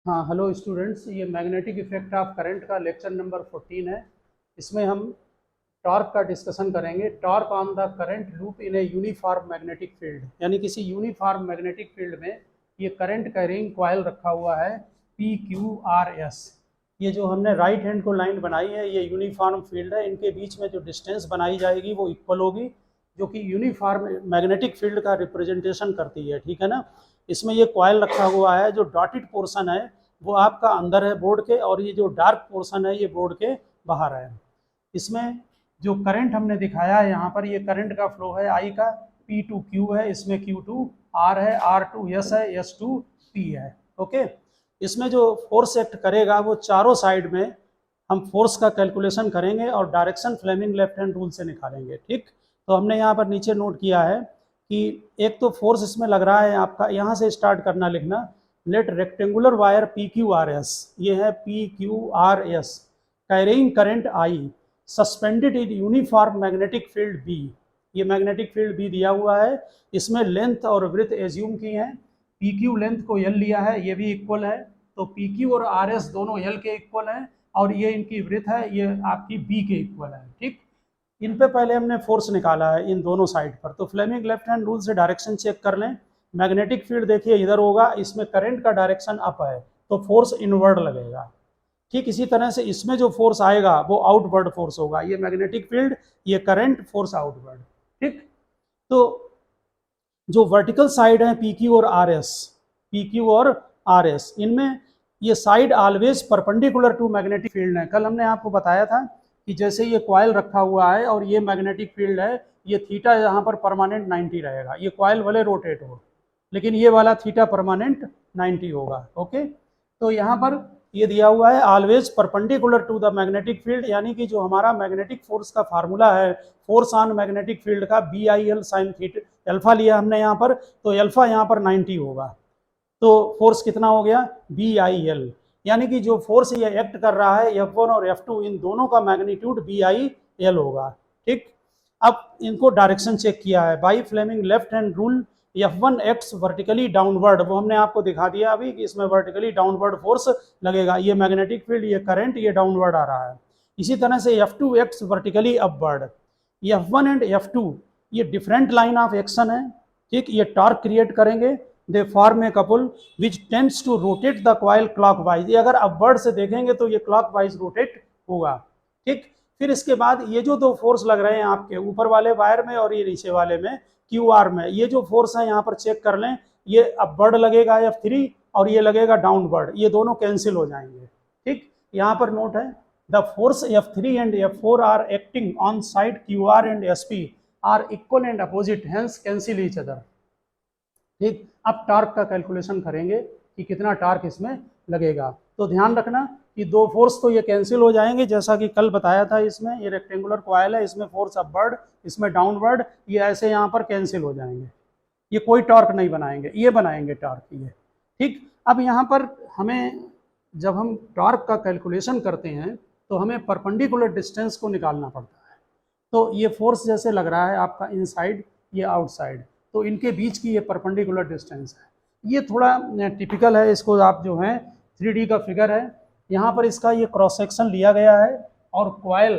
हाँ, hello students, ये magnetic effect of current का लेक्चर नंबर 14 है। इसमें हम टॉर्क का डिस्कशन करेंगे। Torque on the current loop in a uniform magnetic field, यानी किसी यूनिफॉर्म मैग्नेटिक फील्ड में ये करंट कैरिंग कॉइल रखा हुआ है PQRS। ये जो हमने राइट हैंड को लाइन बनाई है, ये यूनिफॉर्म फील्ड है। इनके बीच में जो डिस्टेंस बनाई जाएगी वो इक्वल होगी, जो कि यूनिफॉर्म मैग्नेटिक फील्ड का रिप्रेजेंटेशन करती है। ठीक है ना। इसमें ये कॉइल रखा हुआ है, जो डॉटेड पोर्शन है वो आपका अंदर है बोर्ड के, और ये जो डार्क पोर्शन है ये बोर्ड के बाहर है। इसमें जो करंट हमने दिखाया है यहाँ पर, ये करंट का फ्लो है I का, P2Q है, इसमें Q2R है, R2S है, S2P है। ओके। इसमें जो फोर्स एक्ट करेगा वो चारों साइड में हम फोर्स का कैलकुलेशन करेंगे और direction Fleming left hand rule से निकालेंगे। ठीक। तो हमने यहाँ पर नीचे नोट किया है कि एक तो फोर्स इसमें लग रहा है आपका, यहाँ से स्टार्ट करना लिखना, लेट रेक्टेंगुलर वायर PQRS, ये है PQRS carrying current I suspended in uniform magnetic field B। ये मैग्नेटिक फील्ड B दिया हुआ है। इसमें लेंथ और विड्थ एज्यूम की है। PQ लेंथ को L लिया है, ये भी इक्वल है, तो PQ और RS दोनों L के इक्वल है, और ये इनकी विड्थ है, ये आपकी B के इक्वल है। ठीक। इन पे पहले हमने फोर्स निकाला है इन दोनों साइड पर। तो फ्लेमिंग लेफ्ट हैंड रूल से डायरेक्शन चेक कर लें। मैग्नेटिक फील्ड देखिए इधर होगा, इसमें करंट का डायरेक्शन अप है, तो फोर्स इनवर्ड लगेगा। ठीक इसी तरह से इसमें जो फोर्स आएगा वो आउटवर्ड फोर्स होगा। ये मैग्नेटिक फील्ड, ये करंट, फोर्स आउटवर्ड। ठीक। तो जो वर्टिकल साइड है PQ और RS, इनमें ये side always perpendicular to magnetic field है। कल हमने आपको बताया था कि जैसे ये कॉइल रखा हुआ है और ये मैग्नेटिक फील्ड है, ये थीटा यहाँ पर परमानेंट 90 रहेगा। ये कॉइल भले रोटेट हो, लेकिन ये वाला थीटा परमानेंट 90 होगा। ओके। तो यहाँ पर ये दिया हुआ है always perpendicular to the magnetic field, यानी कि जो हमारा मैग्नेटिक फोर्स का फार्मूला है फोर्स ऑन मैग्नेटिक फील्ड का, BIL साइन थीटा, अल्फा लिया हमने यहाँ पर, तो अल्फा यहाँ पर 90 होगा। तो फोर्स कितना हो गया? BIL, यानी कि जो फोर्स ये एक्ट कर रहा है F1 और F2, इन दोनों का मैग्नीट्यूड BIL होगा। ठीक। अब इनको डायरेक्शन चेक किया है by Fleming left hand rule. F1 acts vertically downward, वो हमने आपको दिखा दिया अभी कि इसमें वर्टिकली डाउनवर्ड फोर्स लगेगा। ये मैग्नेटिक फील्ड, ये करंट, ये डाउनवर्ड आ रहा है। इसी तरह से F2 acts vertically upward. F1 and F2 ये डिफरेंट लाइन ऑफ एक्शन है। ठीक। ये टॉर्क क्रिएट करेंगे, they form a couple which tends to rotate the coil clockwise. ये अगर अपवर्ड से देखेंगे तो ये क्लॉकवाइज रोटेट होगा। ठीक। फिर इसके बाद ये जो दो फोर्स लग रहे हैं आपके ऊपर वाले वायर में और ये नीचे वाले में QR में, ये जो फोर्स है यहाँ पर चेक कर लें, ये अपवर्ड लगेगा F3 और ये लगेगा डाउनवर्ड, ये दोनों कैंसिल हो जाएंगे। ठीक। यहाँ पर नोट है, the force F3 and F4 are acting on side QR and SP are equal and opposite, hence cancel each other. ठीक। अब टॉर्क का कैलकुलेशन करेंगे कि कितना टॉर्क इसमें लगेगा। तो ध्यान रखना कि दो फोर्स तो ये कैंसिल हो जाएंगे, जैसा कि कल बताया था। इसमें ये रेक्टेंगुलर कॉइल है, इसमें फोर्स अपवर्ड, इसमें डाउनवर्ड, ये ऐसे यहाँ पर कैंसिल हो जाएंगे। ये कोई टॉर्क नहीं बनाएंगे, ये बनाएंगे टॉर्क ये। ठीक। अब यहाँ पर हमें, जब हम टॉर्क का कैलकुलेशन करते हैं तो हमें परपेंडिकुलर डिस्टेंस को निकालना पड़ता है। तो ये फोर्स जैसे लग रहा है आपका इनसाइड, ये आउटसाइड, तो इनके बीच की ये परपेंडिकुलर डिस्टेंस है। ये थोड़ा टिपिकल है, इसको आप जो है 3D का फिगर है, यहाँ पर इसका ये क्रॉस सेक्शन लिया गया है और कॉइल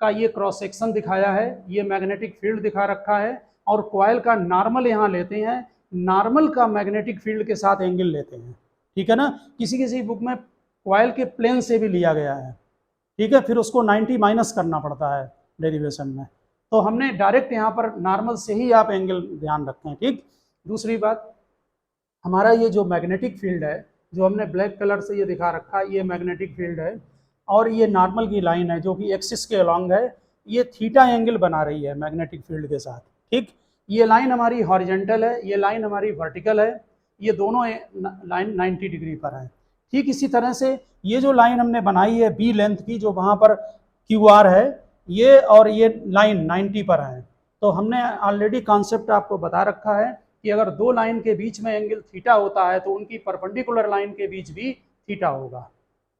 का ये क्रॉस सेक्शन दिखाया है, ये मैग्नेटिक फील्ड दिखा रखा है, और कॉइल का नॉर्मल यहाँ लेते हैं, नॉर्मल का मैग्नेटिक फील्ड के साथ एंगल लेते हैं। ठीक है ना। किसी किसी बुक में कॉइल के प्लेन से भी लिया गया है। ठीक है। फिर उसको 90 माइनस करना पड़ता है डेरिवेशन में, तो हमने डायरेक्ट यहाँ पर नॉर्मल से ही आप एंगल ध्यान रखें। ठीक। दूसरी बात, हमारा ये जो मैग्नेटिक फील्ड है, जो हमने ब्लैक कलर से ये दिखा रखा है, ये मैग्नेटिक फील्ड है, और ये नॉर्मल की लाइन है जो कि एक्सिस के अलॉन्ग है, ये थीटा एंगल बना रही है मैग्नेटिक फील्ड के साथ। ठीक। ये लाइन हमारी हॉरिजेंटल है, ये लाइन हमारी वर्टिकल है, ये दोनों लाइन 90 डिग्री पर है। ठीक इसी तरह से ये जो लाइन हमने बनाई है B लेंथ की, जो वहाँ पर QR है, ये और ये लाइन 90 पर है। तो हमने ऑलरेडी कॉन्सेप्ट आपको बता रखा है कि अगर दो लाइन के बीच में एंगल थीटा होता है तो उनकी परपेंडिकुलर लाइन के बीच भी थीटा होगा।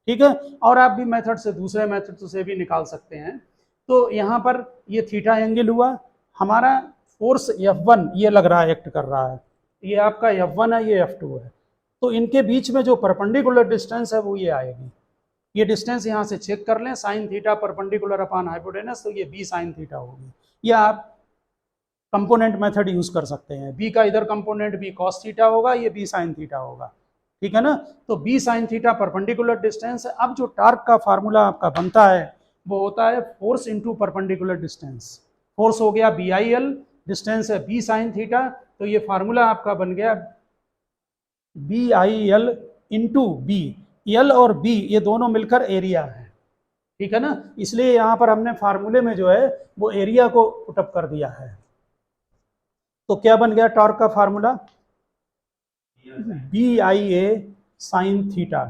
ठीक है। और आप भी मेथड से, दूसरे मेथड से भी निकाल सकते हैं। तो यहाँ पर ये थीटा एंगल हुआ, हमारा फोर्स F1 ये लग रहा है, एक्ट कर रहा है, ये आपका F1 है, ये F2 है। तो इनके बीच में जो परपेंडिकुलर डिस्टेंस है वो ये आएगी। ये डिस्टेंस यहाँ से चेक कर लें, sign theta perpendicular upon hypotenuse, तो ये बी साइन थीटा होगी। या आप कंपोनेंट मेथड यूज कर सकते हैं, बी का इधर कंपोनेंट बी कॉस थीटा होगा, ये बी साइन थीटा होगा, ठीक है ना। तो B sine theta perpendicular distance है। अब जो टार्क का फार्मूला आपका बनता है वो होता है force into perpendicular distance. Force हो गया बी आई एल, डिस्टेंस है बी साइन थीटा, तो ये फार्मूला आपका बन गया B I L into B. L और बी ये दोनों मिलकर एरिया है, ठीक है ना। इसलिए यहाँ पर हमने फार्मूले में जो है वो एरिया को पुटअप कर दिया है। तो क्या बन गया टॉर्क का formula, B I A sine theta.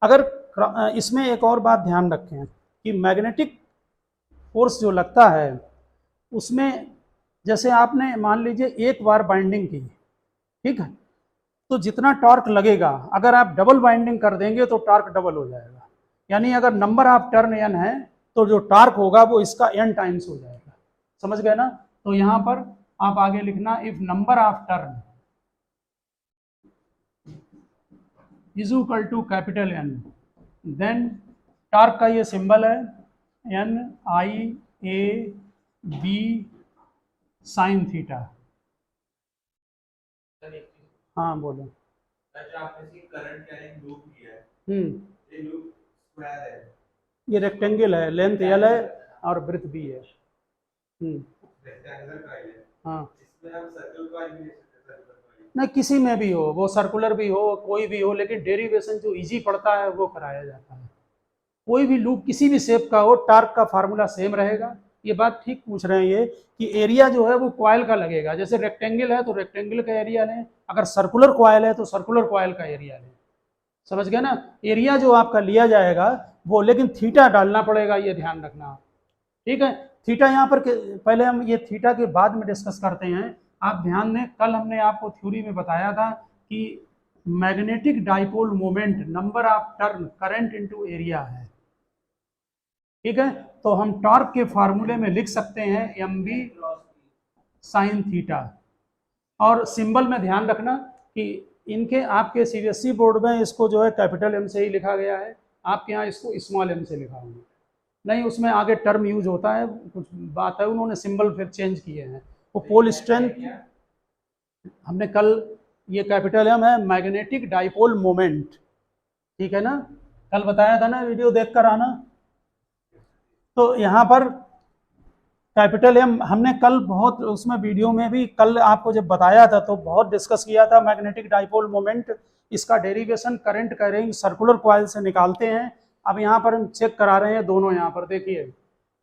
अगर इसमें एक और बात ध्यान रखें कि मैग्नेटिक फोर्स जो लगता है उसमें जैसे आपने मान लीजिए एक बार बाइंडिंग की, ठीक है, तो जितना टॉर्क लगेगा अगर आप डबल बाइंडिंग कर देंगे तो टॉर्क डबल हो जाएगा। यानी अगर नंबर ऑफ टर्न n है तो जो टॉर्क होगा वो इसका n टाइम्स हो जाएगा। समझ गए ना। तो यहां पर आप आगे लिखना if number of turn is equal to capital N, then torque का ये सिंबल है N I A B sine theta. हाँ बोलो। आपने करंट कैरिंग लूप लिया है, ये लूप स्क्वायर है, ये रेक्टेंगल है, लेंथ एल है और ब्रेथ बी है। हाँ इसमें हम सर्कल का नहीं, किसी में भी हो, वो सर्कुलर भी हो कोई भी हो, लेकिन डेरिवेशन जो इजी पड़ता है वो कराया जाता है। कोई भी लूप किसी भी शेप का हो, टार्क का फार्मूला सेम रहेगा। ये बात ठीक पूछ रहे हैं ये कि एरिया जो है वो कॉइल का लगेगा। जैसे रेक्टेंगल है तो रेक्टेंगल का एरिया लें, अगर सर्कुलर कॉइल है तो सर्कुलर कॉइल का एरिया लें। समझ गए ना। एरिया जो आपका लिया जाएगा वो, लेकिन थीटा डालना पड़ेगा, ये ध्यान रखना, ठीक है। थीटा यहाँ पर पहले हम ये थीटा के बाद में डिस्कस करते हैं। आप ध्यान दें, कल हमने आपको थ्योरी में बताया था कि magnetic dipole moment number of turn current into area है, ठीक है। तो हम टॉर्क के फार्मूले में लिख सकते हैं एम बी साइन थीटा। और सिंबल में ध्यान रखना कि इनके आपके सीबीएसई बोर्ड में इसको जो है कैपिटल एम से ही लिखा गया है, आपके यहाँ इसको स्मॉल एम से लिखा होगा। नहीं, उसमें आगे टर्म यूज होता है, कुछ बात है, उन्होंने सिंबल फिर चेंज किए हैं। वो पोल स्ट्रेंथ हमने कल, ये कैपिटल एम है मैग्नेटिक डाइपोल मोमेंट, ठीक है ना, कल बताया था ना, वीडियो देख कर आना। तो यहाँ पर कैपिटल एम हमने कल बहुत उसमें वीडियो में भी कल आपको जब बताया था तो बहुत डिस्कस किया था मैग्नेटिक डाइपोल मोमेंट। इसका derivation current carrying circular coil से निकालते हैं। अब यहाँ पर हम चेक करा रहे हैं दोनों। यहाँ पर देखिए,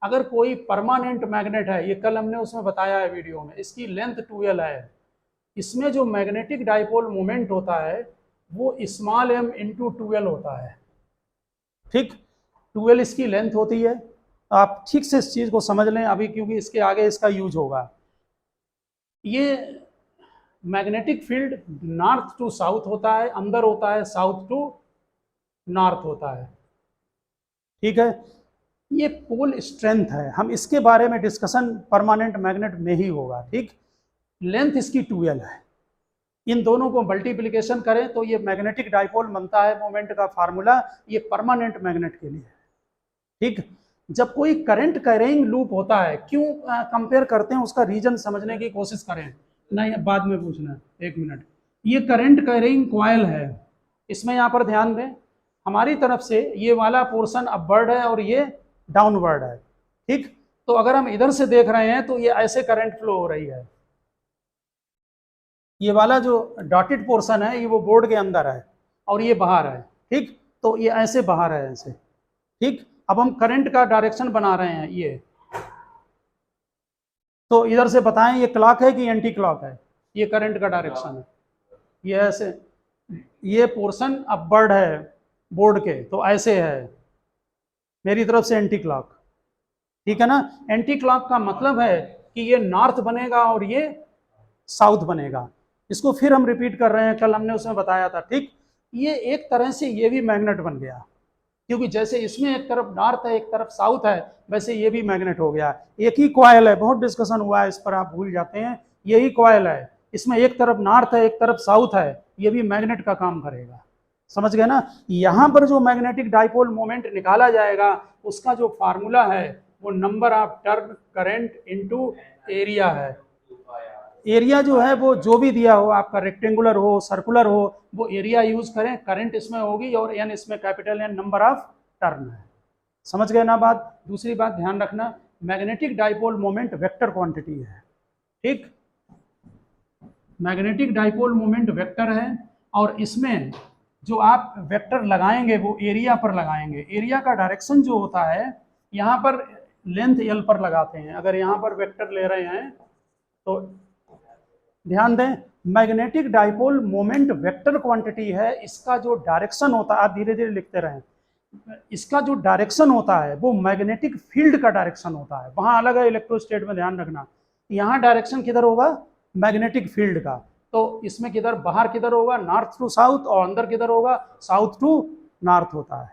अगर कोई परमानेंट मैग्नेट है, ये कल हमने उसमें बताया है वीडियो में, इसकी लेंथ 12 है, इसमें जो मैग्नेटिक डाइपोल मोमेंट होता है वो स्मॉल m इंटू 12 होता है, ठीक। 12 इसकी लेंथ होती है। आप ठीक से इस चीज़ को समझ लें अभी, क्योंकि इसके आगे इसका यूज होगा। ये magnetic field north to south होता है, अंदर होता है, साउथ टू नॉर्थ होता है, ठीक है। ये पोल स्ट्रेंथ है, हम इसके बारे में डिस्कशन परमानेंट मैग्नेट में ही होगा, ठीक। लेंथ इसकी 12 है, इन दोनों को मल्टीप्लिकेशन करें तो ये मैग्नेटिक डाइपोल बनता है मोमेंट का फार्मूला, ये परमानेंट मैग्नेट के लिए, ठीक। जब कोई करंट कैरिंग लूप होता है, क्यों कंपेयर करते हैं उसका रीजन समझने की कोशिश करें, नहीं बाद में पूछना, 1 मिनट। ये करंट कैरिंग कॉइल है, इसमें यहाँ पर ध्यान दें, हमारी तरफ से ये वाला पोर्शन अपवर्ड है और ये डाउनवर्ड है, ठीक। तो अगर हम इधर से देख रहे हैं तो ये ऐसे करंट फ्लो हो रही है, ये वाला जो डॉटेड पोर्शन है ये वो बोर्ड के अंदर है और ये बाहर है, ठीक। तो ये ऐसे बाहर है, ऐसे, ठीक। अब हम करंट का डायरेक्शन बना रहे हैं, ये तो इधर से बताएं ये क्लॉक है कि एंटी क्लॉक है, ये करंट का डायरेक्शन है, ये ऐसे, ये पोर्शन अपवर्ड है बोर्ड के, तो ऐसे है मेरी तरफ से एंटी क्लॉक, ठीक है ना। एंटी क्लॉक का मतलब है कि ये नॉर्थ बनेगा और ये साउथ बनेगा। इसको फिर हम रिपीट कर रहे हैं, कल हमने उसमें बताया था, ठीक। ये एक तरह से ये भी मैग्नेट बन गया, क्योंकि जैसे इसमें एक तरफ नॉर्थ है एक तरफ साउथ है, वैसे ये भी मैग्नेट हो गया। एक ही कॉइल है, बहुत डिस्कशन हुआ है इस पर, आप भूल जाते हैं, यही कॉइल है, इसमें एक तरफ नॉर्थ है एक तरफ साउथ है, ये भी मैग्नेट का काम करेगा। समझ गए ना। यहाँ पर जो मैग्नेटिक डाइपोल मोमेंट निकाला जाएगा उसका जो फार्मूला है वो number of turn current into area है। एरिया जो है वो जो भी दिया हो, आपका रेक्टेंगुलर हो सर्कुलर हो, वो एरिया यूज करें। करंट इसमें होगी और एन इसमें capital N number of turn है। समझ गए ना बात। दूसरी बात ध्यान रखना, magnetic dipole moment vector quantity है। ठीक, मैग्नेटिक डाइपोल मोमेंट वेक्टर है और इसमें जो आप वेक्टर लगाएंगे वो एरिया पर लगाएंगे। एरिया का डायरेक्शन जो होता है, यहाँ पर लेंथ एल पर लगाते हैं। अगर यहाँ पर वेक्टर ले रहे हैं तो ध्यान दें, magnetic dipole moment vector quantity है। इसका जो डायरेक्शन होता है, आप धीरे धीरे लिखते रहें, इसका जो डायरेक्शन होता है वो मैग्नेटिक फील्ड का डायरेक्शन होता है। वहां अलग है इलेक्ट्रोस्टेट में, ध्यान रखना। यहाँ डायरेक्शन किधर होगा, मैग्नेटिक फील्ड का। तो इसमें किधर, बाहर किधर होगा, नॉर्थ टू साउथ, और अंदर किधर होगा, साउथ टू नॉर्थ होता है।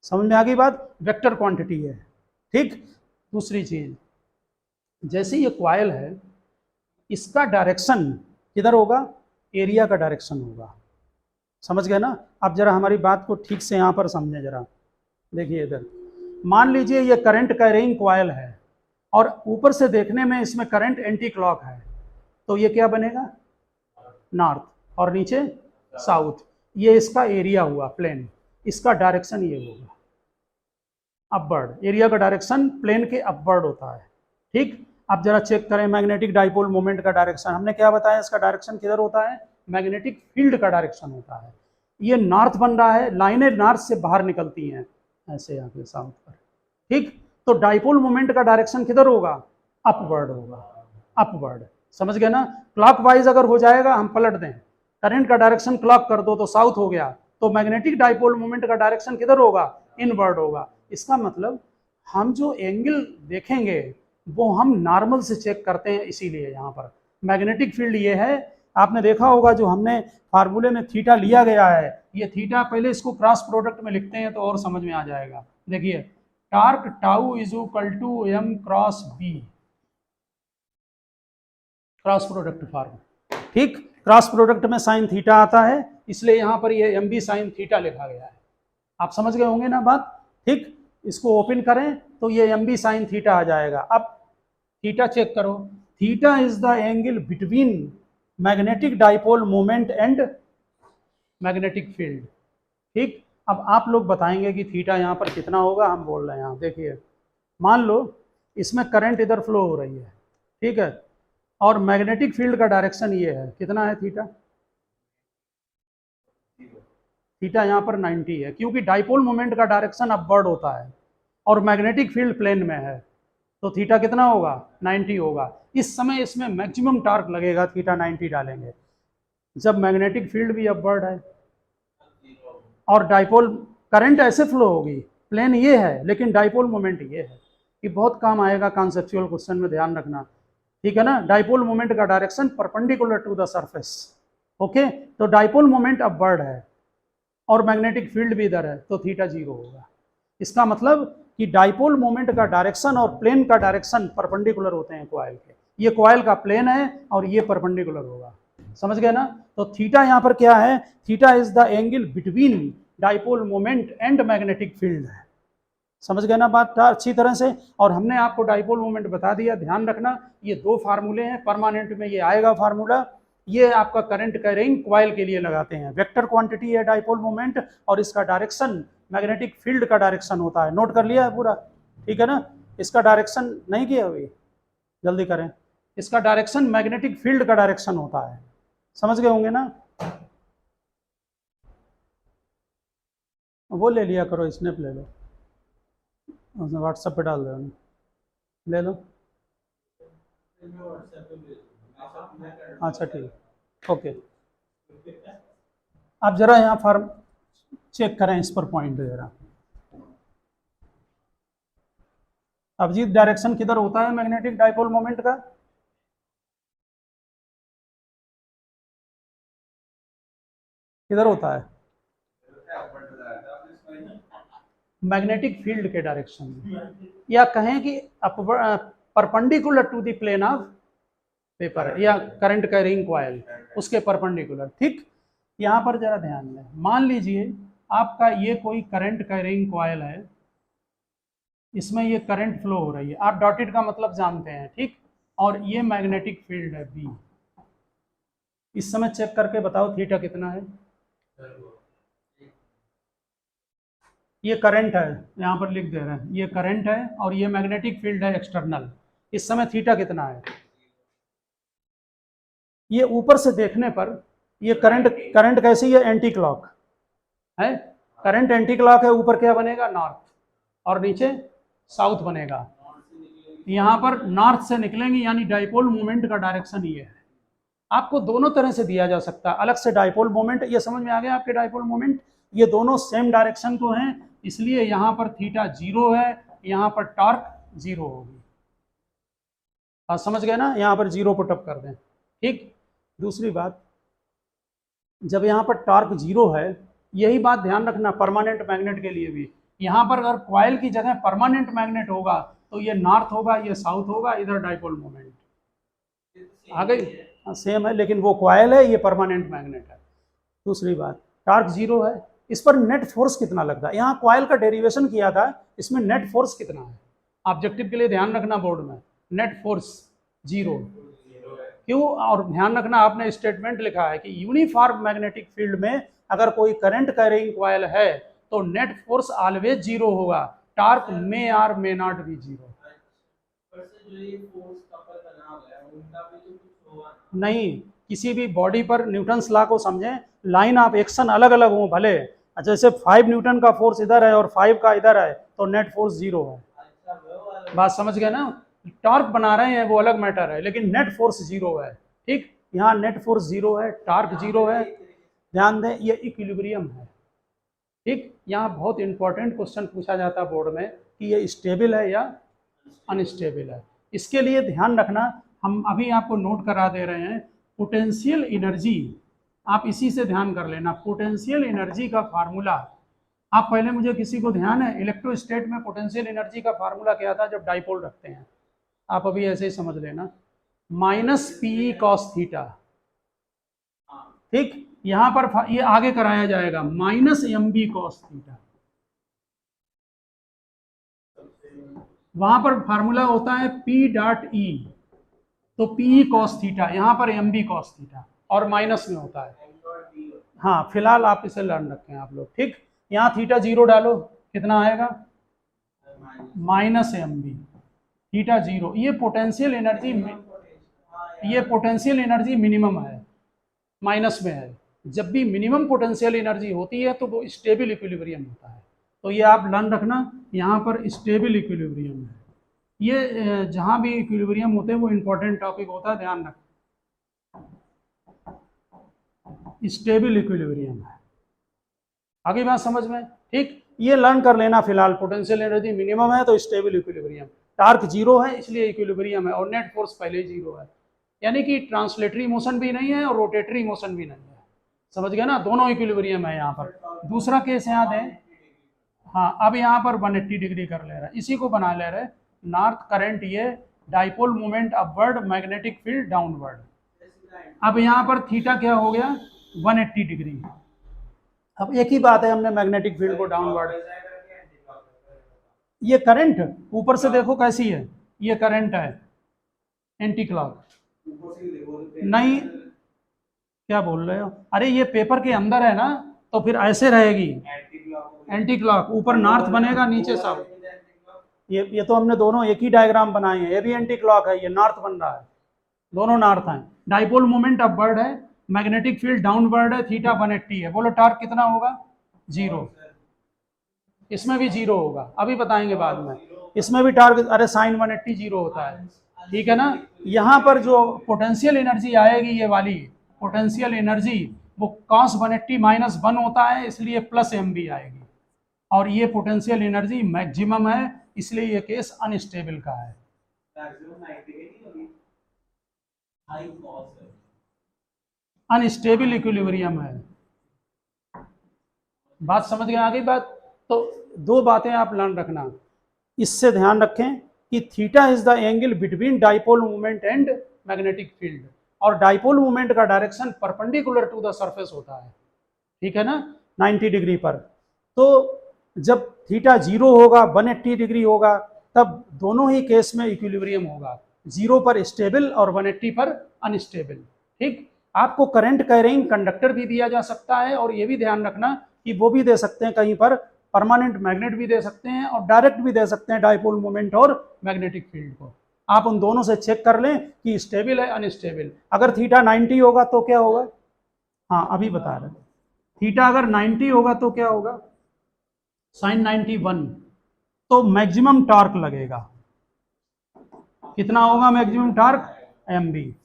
समझ में आ गई बात, वेक्टर क्वांटिटी है। ठीक, दूसरी चीज, जैसे ये क्वाइल है, इसका डायरेक्शन किधर होगा, एरिया का डायरेक्शन होगा। समझ गए ना। अब जरा हमारी बात को ठीक से यहाँ पर समझें जरा। देखिए इधर, मान लीजिए ये करंट कैरिंग क्वाइल है और ऊपर से देखने में इसमें करंट एंटी क्लॉक है, तो ये क्या बनेगा, नॉर्थ, और नीचे साउथ। ये इसका एरिया हुआ प्लेन, इसका डायरेक्शन ये होगा अपवर्ड। एरिया का डायरेक्शन प्लेन के अपवर्ड होता है। ठीक, अब जरा चेक करें मैग्नेटिक डाइपोल मोमेंट का डायरेक्शन। हमने क्या बताया, इसका डायरेक्शन किधर होता है, मैग्नेटिक फील्ड का डायरेक्शन होता है। ये नॉर्थ बन रहा है, लाइनें नॉर्थ से बाहर निकलती हैं ऐसे आगे साउथ पर। ठीक, तो डाइपोल मोमेंट का डायरेक्शन किधर होगा, अपवर्ड होगा, अपवर्ड। समझ गए ना। क्लॉकवाइज अगर हो जाएगा, हम पलट दें, करंट का डायरेक्शन क्लॉक कर दो तो साउथ हो गया, तो मैग्नेटिक डाइपोल मोमेंट का डायरेक्शन किधर होगा, इनवर्ड होगा। इसका मतलब हम जो एंगल देखेंगे वो हम नॉर्मल से चेक करते हैं, इसीलिए यहाँ पर मैग्नेटिक फील्ड ये है। आपने देखा होगा जो हमने फार्मूले में थीटा लिया गया है, ये थीटा, पहले इसको क्रॉस प्रोडक्ट में लिखते हैं तो और समझ में आ जाएगा। देखिए, torque tau is equal to M cross B, cross product form. ठीक, क्रॉस प्रोडक्ट में साइन थीटा आता है, इसलिए यहाँ पर ये एम बी साइन थीटा लिखा गया है। आप समझ गए होंगे ना बात। ठीक, इसको ओपन करें तो ये एम बी साइन थीटा आ जाएगा। अब थीटा चेक करो, theta is the angle between magnetic dipole moment and magnetic field. ठीक, अब आप लोग बताएंगे कि थीटा यहाँ पर कितना होगा। हम बोल रहे हैं यहाँ देखिए, मान लो इसमें करंट इधर फ्लो हो रही है, ठीक है, और मैग्नेटिक फील्ड का डायरेक्शन ये है, कितना है थीटा, थीटा यहाँ पर 90 है, क्योंकि डाइपोल मोमेंट का डायरेक्शन अपवर्ड होता है और मैग्नेटिक फील्ड प्लेन में है, तो थीटा कितना होगा, 90 होगा। इस समय इसमें मैक्सिमम टार्क लगेगा, थीटा 90 डालेंगे, जब मैग्नेटिक फील्ड भी अपवर्ड है और डाइपोल करंट ऐसे फ्लो होगी, प्लेन ये है लेकिन डाइपोल मोमेंट ये है। ये बहुत काम आएगा कॉन्सेप्चुअल क्वेश्चन में, ध्यान रखना, ठीक है ना। डाइपोल मोमेंट का direction perpendicular to the surface, okay. तो डाइपोल मोमेंट अपवर्ड है और मैग्नेटिक फील्ड भी इधर है, तो थीटा 0 होगा। इसका मतलब कि डाइपोल मोमेंट का डायरेक्शन और प्लेन का डायरेक्शन परपेंडिकुलर होते हैं कॉइल के। ये कॉइल का प्लेन है और ये परपेंडिकुलर होगा, समझ गए ना। तो थीटा यहाँ पर क्या है, theta is the angle between dipole moment and magnetic field है। समझ गए ना बात अच्छी तरह से। और हमने आपको डाइपोल मोमेंट बता दिया, ध्यान रखना ये 2 फार्मूले हैं, परमानेंट में ये आएगा फार्मूला। ये आपका करंट कैरिंग कॉइल के लिए लगाते हैं, वेक्टर क्वांटिटी है डाइपोल मोमेंट और इसका डायरेक्शन मैग्नेटिक फील्ड का डायरेक्शन होता है। नोट कर लिया है पूरा, ठीक है ना। इसका डायरेक्शन नहीं किया अभी, जल्दी करें। इसका डायरेक्शन मैग्नेटिक फील्ड का डायरेक्शन होता है, समझ गए होंगे ना। वो ले लिया करो, स्नैप ले लो, व्हाट्सएप पे डाल दो, ले लो। अच्छा ठीक, ओके। आप जरा यहाँ फॉर्म चेक करें, इस पर पॉइंट जरा। अभिजीत, डायरेक्शन किधर होता है मैग्नेटिक डाइपोल मोमेंट का, किधर होता है, मैग्नेटिक फील्ड के डायरेक्शन में, या कहें कि perpendicular to the plane of paper या करंट कैरिंग कॉइल, उसके परपेंडिकुलर। ठीक, यहाँ पर जरा ध्यान दें, मान लीजिए आपका ये कोई करंट कैरिंग कॉइल है, इसमें ये करंट फ्लो हो रही है, आप डॉटेड का मतलब जानते हैं, ठीक, और ये मैग्नेटिक फील्ड है बी। इस समय चेक करके बताओ थीटा कितना है। ये करंट है, यहाँ पर लिख दे रहे हैं, ये करंट है और ये मैग्नेटिक फील्ड है एक्सटर्नल। इस समय थीटा कितना है? ये ऊपर से देखने पर ये करंट कैसी है? एंटी क्लॉक है, करंट एंटी क्लॉक है, ऊपर क्या बनेगा? नॉर्थ, और नीचे साउथ बनेगा। यहाँ पर नॉर्थ से निकलेंगे, यानी डाइपोल मोमेंट का डायरेक्शन ये है। आपको दोनों तरह से दिया जा सकता है, अलग से डाइपोल मोमेंट, ये समझ में आ गया आपके डाइपोल मोमेंट, ये दोनों सेम डायरेक्शन को हैं, इसलिए यहाँ पर थीटा 0 है, यहाँ पर टॉर्क 0 होगी। आप समझ गए ना, यहाँ पर 0 पुटअप कर दें, ठीक। दूसरी बात, जब यहाँ पर टॉर्क 0 है, यही बात ध्यान रखना परमानेंट मैग्नेट के लिए भी, यहाँ पर अगर कॉइल की जगह परमानेंट मैग्नेट होगा तो ये नॉर्थ होगा, ये साउथ होगा, इधर डाइपोल मोमेंट आ गई। सेम है, लेकिन वो कॉइल है, ये परमानेंट मैग्नेट है। दूसरी बात, टॉर्क 0 है, इस पर नेट फोर्स कितना लगता है? यहाँ कॉइल का डेरिवेशन किया था, इसमें नेट फोर्स कितना है? ऑब्जेक्टिव के लिए ध्यान रखना बोर्ड में, नेट फोर्स 0 क्यों? और ध्यान रखना आपने स्टेटमेंट लिखा है कि यूनिफॉर्म मैग्नेटिक फील्ड में अगर कोई करंट कैरिंग कॉइल है तो नेट फोर्स ऑलवेज 0 होगा, टॉर्क मे और मे नॉट बी 0। नहीं, किसी भी बॉडी पर न्यूटन्स लॉ को समझें, लाइन ऑफ एक्शन अलग अलग हो भले, जैसे 5 न्यूटन का फोर्स इधर है और 5 का इधर है तो नेट फोर्स 0 है। बात समझ गए ना? टॉर्क बना रहे हैं वो अलग मैटर है, लेकिन नेट फोर्स 0 है, ठीक। यहाँ नेट फोर्स 0 है, टॉर्क 0 है। ध्यान दें, ये इक्विलिब्रियम है, ठीक। यहाँ बहुत इंपॉर्टेंट क्वेश्चन पूछा जाता है बोर्ड में कि ये स्टेबल है या अनस्टेबल है। इसके लिए ध्यान रखना, हम अभी आपको नोट करा दे रहे हैं, पोटेंशियल एनर्जी, आप इसी से ध्यान कर लेना। पोटेंशियल एनर्जी का फार्मूला, आप पहले, मुझे किसी को ध्यान है इलेक्ट्रोस्टैट में पोटेंशियल एनर्जी का फार्मूला क्या था जब डाइपोल रखते हैं? आप अभी ऐसे ही समझ लेना, माइनस पी कॉस थीटा, ठीक। यहां पर ये आगे कराया जाएगा, minus M B cos theta. वहां पर फार्मूला होता है पी डॉट ई, तो पी कॉस थीटा, यहां पर एम बी कॉस थीटा, और माइनस में होता है। हाँ, फिलहाल आप इसे लर्न रखें आप लोग, ठीक। यहाँ थीटा 0 डालो, कितना आएगा? Minus M B, theta 0। ये पोटेंशियल एनर्जी मिनिमम है, माइनस में है। जब भी मिनिमम पोटेंशियल एनर्जी होती है तो वो स्टेबल इक्विलिब्रियम होता है, तो ये आप लर्न रखना, यहाँ पर स्टेबल इक्विलिब्रियम है। ये जहाँ भी इक्विलिब्रियम होते हैं वो इंपॉर्टेंट टॉपिक होता है, ध्यान रख, स्टेबल इक्विलिब्रियम है। आगे बात समझ में, ठीक। ये लर्न कर लेना फिलहाल, पोटेंशियल एनर्जी मिनिमम है तो स्टेबल इक्विलिब्रियम, टॉर्क 0 है इसलिए इक्विलिब्रियम है, और नेट फोर्स पहले ही 0 है, यानी कि ट्रांसलेटरी मोशन भी नहीं है और रोटेटरी मोशन भी नहीं है। समझ गए ना, दोनों इक्विलिब्रियम है यहाँ पर। दूसरा केस यहाँ दें, हाँ, अब यहाँ पर 180 डिग्री कर ले रहा है, इसी को बना ले रहे, नॉर्थ करंट, ये dipole moment upward, magnetic field downward. अब यहाँ पर थीटा क्या हो गया? 180 डिग्री। अब एक ही बात है, हमने मैग्नेटिक फील्ड को डाउनवर्ड, ये करंट ऊपर से देखो कैसी है, ये करंट है एंटी क्लॉक, नहीं क्या बोल रहे हो? अरे ये पेपर के अंदर है ना, तो फिर ऐसे रहेगी एंटी क्लॉक, ऊपर नॉर्थ बनेगा, नीचे साउथ। ये तो हमने दोनों एक ही डायग्राम बनाए हैं, ये भी एंटी क्लॉक है, ये नॉर्थ बन रहा है, दोनों नॉर्थ हैं। डाइपोल मोमेंट अपवर्ड है, मैग्नेटिक फील्ड डाउनवर्ड है, थीटा 180 है। बोलो टॉर्क कितना होगा? 0। इसमें भी 0 होगा, अभी बताएंगे बाद में। इसमें भी टॉर्क, अरे साइन 180 0 होता है, ठीक है ना। यहाँ पर जो पोटेंशियल एनर्जी आएगी, ये वाली पोटेंशियल एनर्जी, वो cos 180 माइनस 1 होता है, इसलिए प्लस एम बी आएगी, और ये पोटेंशियल एनर्जी मैक्सिमम है, इसलिए ये केस अनस्टेबल का है। अनस्टेबल इक्विलिब्रियम है। बात समझ गए? आगे बात, तो दो बातें आप लर्न रखना, इससे ध्यान रखें कि theta is the angle between dipole movement and magnetic field, और डाइपोल मूवमेंट का direction perpendicular to the surface होता है, ठीक है ना, 90 डिग्री पर। तो जब थीटा 0 होगा, 180 डिग्री होगा, तब दोनों ही केस में इक्विलिब्रियम होगा, 0 पर स्टेबल और 180 पर अनस्टेबल। ठीक, आपको करंट कैरिंग कंडक्टर भी दिया जा सकता है, और ये भी ध्यान रखना कि वो भी दे सकते हैं कहीं पर परमानेंट मैग्नेट भी दे सकते हैं, और डायरेक्ट भी दे सकते हैं डाइपोल मोमेंट और मैग्नेटिक फील्ड को। आप उन दोनों से चेक कर लें कि स्टेबल है अनस्टेबल। अगर थीटा 90 होगा तो क्या होगा, हाँ अभी बता रहे, थीटा अगर 90 होगा तो क्या होगा, साइन 91, तो मैक्सिमम टॉर्क लगेगा। कितना होगा मैक्सिमम टॉर्क, एम बी।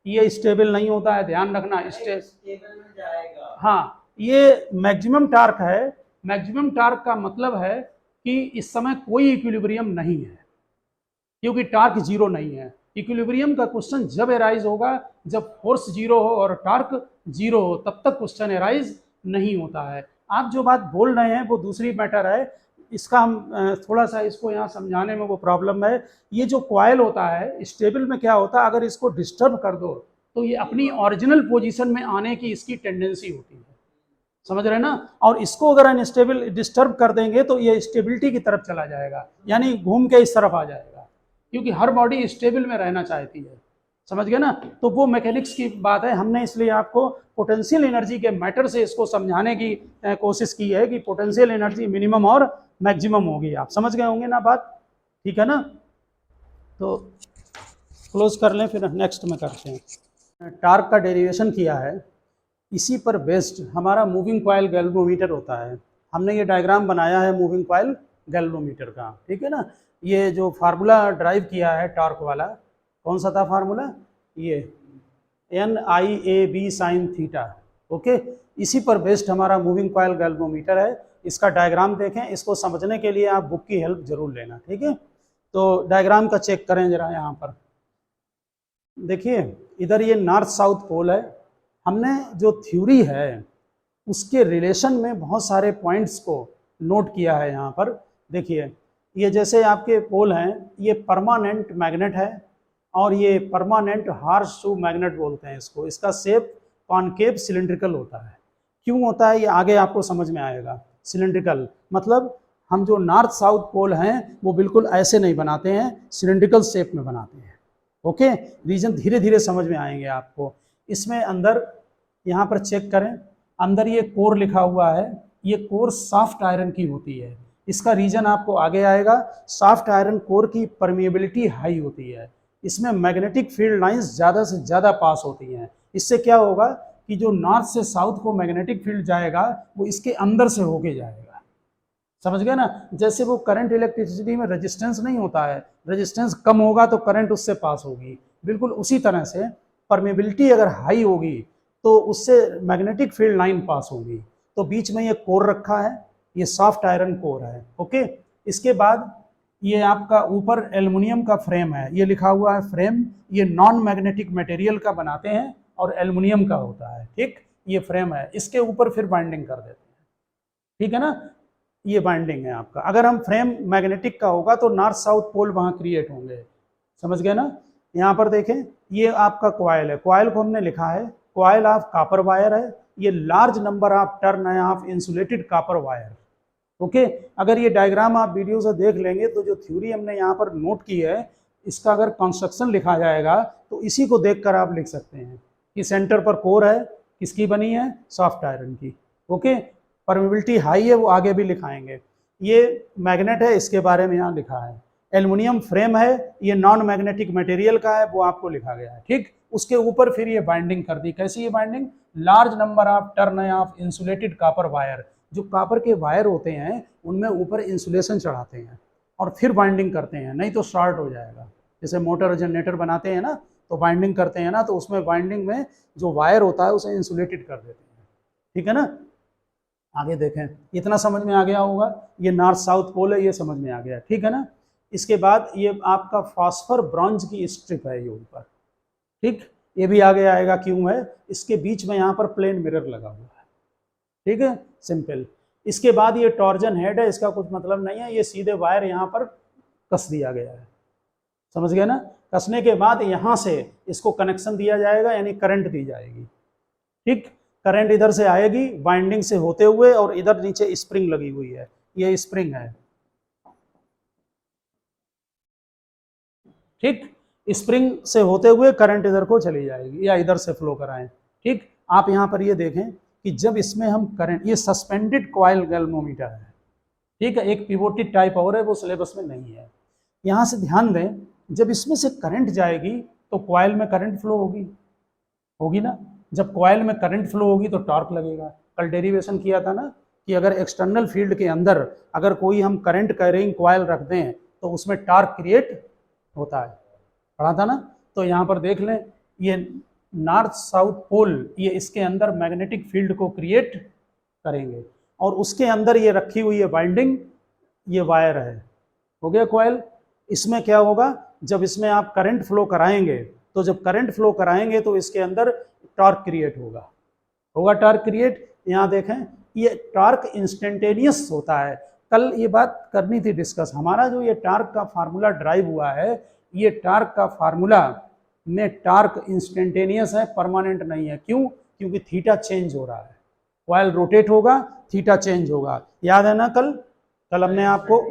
ये स्टेबल नहीं होता है, ध्यान रखना, हाँ ये मैक्सिमम टॉर्क है। मैक्सिमम टॉर्क का मतलब है कि इस समय कोई इक्विलिब्रियम नहीं है, क्योंकि टॉर्क जीरो नहीं है। इक्विलिब्रियम का क्वेश्चन जब एराइज होगा जब फोर्स जीरो हो और टॉर्क जीरो हो, तब तक क्वेश्चन एराइज नहीं होता है। आप जो बात बोल रहे हैं वो दूसरी मैटर है, इसका हम थोड़ा सा इसको यहाँ समझाने में वो प्रॉब्लम है। ये जो कॉइल होता है स्टेबल में क्या होता है, अगर इसको डिस्टर्ब कर दो तो ये अपनी ओरिजिनल पोजीशन में आने की इसकी टेंडेंसी होती है, समझ रहे ना। और इसको अगर अनस्टेबल डिस्टर्ब कर देंगे तो ये स्टेबिलिटी की तरफ चला जाएगा, यानी घूम के इस तरफ आ जाएगा, क्योंकि हर बॉडी स्टेबल में रहना चाहती है, समझ गए ना। तो वो मैकेनिक्स की बात है, हमने इसलिए आपको पोटेंशियल एनर्जी के मैटर से इसको समझाने की कोशिश की है कि पोटेंशियल एनर्जी मिनिमम और मैक्सिमम होगी। आप समझ गए होंगे ना बात, ठीक है ना। तो क्लोज कर लें, फिर नेक्स्ट में करते हैं। टॉर्क का डेरिवेशन किया है, इसी पर बेस्ड हमारा मूविंग कॉइल गैल्वेनोमीटर होता है। हमने ये डायग्राम बनाया है मूविंग कॉइल गैल्वेनोमीटर का, ठीक है ना। ये जो फार्मूला ड्राइव किया है टॉर्क वाला, कौन सा था फार्मूला, ये NIAB साइन थीटा, ओके। इसी पर बेस्ड हमारा मूविंग कॉइल गैल्वेनोमीटर है। इसका डायग्राम देखें, इसको समझने के लिए आप बुक की हेल्प जरूर लेना, ठीक है। तो डायग्राम का चेक करें जरा, यहाँ पर देखिए, इधर ये नॉर्थ साउथ पोल है। हमने जो थ्योरी है उसके रिलेशन में बहुत सारे पॉइंट्स को नोट किया है। यहाँ पर देखिए, ये जैसे आपके पोल हैं, ये परमानेंट मैग्नेट है, और ये परमानेंट हार्श टू मैग्नेट बोलते हैं इसको। इसका शेप कॉनकेव सिलिंड्रिकल होता है। क्यों होता है ये आगे आपको समझ में आएगा। सिलिंड्रिकल मतलब हम जो नॉर्थ साउथ पोल हैं वो बिल्कुल ऐसे नहीं बनाते हैं, सिलिंड्रिकल शेप में बनाते हैं, ओके। रीजन धीरे धीरे समझ में आएंगे आपको। इसमें अंदर यहाँ पर चेक करें, अंदर ये कोर लिखा हुआ है, ये कोर सॉफ्ट आयरन की होती है। इसका रीजन आपको आगे आएगा। सॉफ्ट आयरन कोर की परमिएबिलिटी हाई होती है, इसमें मैग्नेटिक फील्ड लाइंस ज़्यादा से ज़्यादा पास होती हैं। इससे क्या होगा कि जो नॉर्थ से साउथ को मैग्नेटिक फील्ड जाएगा वो इसके अंदर से होके जाएगा, समझ गए ना। जैसे वो करंट इलेक्ट्रिसिटी में रेजिस्टेंस नहीं होता है, रेजिस्टेंस कम होगा तो करंट उससे पास होगी, बिल्कुल उसी तरह से परमेबिलिटी अगर हाई होगी तो उससे मैग्नेटिक फील्ड लाइन पास होगी। तो बीच में ये कोर रखा है, ये सॉफ्ट आयरन कोर है, ओके। इसके बाद ये आपका ऊपर एल्युमिनियम का फ्रेम है, ये लिखा हुआ है फ्रेम। ये नॉन मैग्नेटिक मटेरियल का बनाते हैं और एल्युमिनियम का होता है, ठीक। ये फ्रेम है, इसके ऊपर फिर बाइंडिंग कर देते हैं, ठीक है ना। ये बाइंडिंग है आपका। अगर हम फ्रेम मैग्नेटिक का होगा तो नॉर्थ साउथ पोल वहाँ क्रिएट होंगे, समझ गए ना। यहाँ पर देखें, ये आपका कॉइल है, कॉइल को हमने लिखा है कॉइल ऑफ कॉपर वायर है। ये लार्ज नंबर ऑफ टर्न है of insulated copper wire, okay. अगर ये डायग्राम आप वीडियो से देख लेंगे तो जो थ्योरी हमने यहाँ पर नोट की है, इसका अगर कंस्ट्रक्शन लिखा जाएगा तो इसी को देखकर आप लिख सकते हैं कि सेंटर पर कोर है, किसकी बनी है, सॉफ्ट आयरन की, ओके। परमेबिलिटी हाई है, वो आगे भी लिखाएंगे। ये मैग्नेट है, इसके बारे में यहाँ लिखा है। एल्युमिनियम फ्रेम है, ये नॉन मैग्नेटिक मटेरियल का है, वो आपको लिखा गया है, ठीक। उसके ऊपर फिर ये बाइंडिंग कर दी। कैसी ये binding, large number of turn off insulated copper wire. जो कॉपर के वायर होते हैं उनमें ऊपर इंसुलेशन चढ़ाते हैं और फिर बाइंडिंग करते हैं, नहीं तो शॉर्ट हो जाएगा। जैसे मोटर और जनरेटर बनाते हैं ना, तो बाइंडिंग करते हैं ना, तो उसमें बाइंडिंग में जो वायर होता है उसे इंसुलेटेड कर देते हैं, ठीक है ना। आगे देखें, इतना समझ में आ गया होगा। ये नॉर्थ साउथ पोल है, ये समझ में आ गया, ठीक है ना। इसके बाद ये आपका फास्फर ब्रॉन्ज की स्ट्रिप है ये ऊपर, ठीक। ये भी आगे आएगा क्यों है। इसके बीच में यहाँ पर प्लेन मिरर लगा हुआ है, ठीक है, सिंपल। इसके बाद ये टॉर्जन हेड है, इसका कुछ मतलब नहीं है, ये सीधे वायर यहाँ पर कस दिया गया है, समझ गए ना। कसने के बाद यहाँ से इसको कनेक्शन दिया जाएगा, यानी करंट दी जाएगी, ठीक। करंट इधर से आएगी वाइंडिंग से होते हुए, और इधर नीचे स्प्रिंग लगी हुई है, ये स्प्रिंग है, ठीक। स्प्रिंग से होते हुए करंट इधर को चली जाएगी या इधर से फ्लो कराएं, ठीक। आप यहां पर ये देखें कि जब इसमें हम करंट, ये सस्पेंडेड कॉइल गैल्वेनोमीटर है, ठीक है, एक पिवोटेड टाइप और है, वो सिलेबस में नहीं है। यहां से ध्यान दें, जब इसमें से करंट जाएगी तो कॉइल में करंट फ्लो होगी ना। जब कॉइल में करंट फ्लो होगी तो टॉर्क लगेगा। कल डेरिवेशन किया था ना कि अगर एक्सटर्नल फील्ड के अंदर अगर कोई हम करंट कैरिंग कॉइल रख दें तो उसमें टॉर्क क्रिएट होता है, पढ़ा था ना। तो यहाँ पर देख लें, ये नॉर्थ साउथ पोल, ये इसके अंदर मैग्नेटिक फील्ड को क्रिएट करेंगे, और उसके अंदर ये रखी हुई है बाइंडिंग, ये वायर है, हो गया कॉइल। इसमें क्या होगा, जब इसमें आप करंट फ्लो कराएंगे, तो जब करंट फ्लो कराएंगे तो इसके अंदर टॉर्क क्रिएट होगा टॉर्क क्रिएट। यहाँ देखें, ये टॉर्क इंस्टेंटेनियस होता है। कल ये बात करनी थी डिस्कस, हमारा जो ये टॉर्क का फार्मूला ड्राइव हुआ है, ये टॉर्क का फार्मूला में टॉर्क इंस्टेंटेनियस है, परमानेंट नहीं है। क्यों? क्योंकि थीटा चेंज हो रहा है, कॉइल रोटेट होगा, थीटा चेंज होगा। याद है ना, कल हमने आपको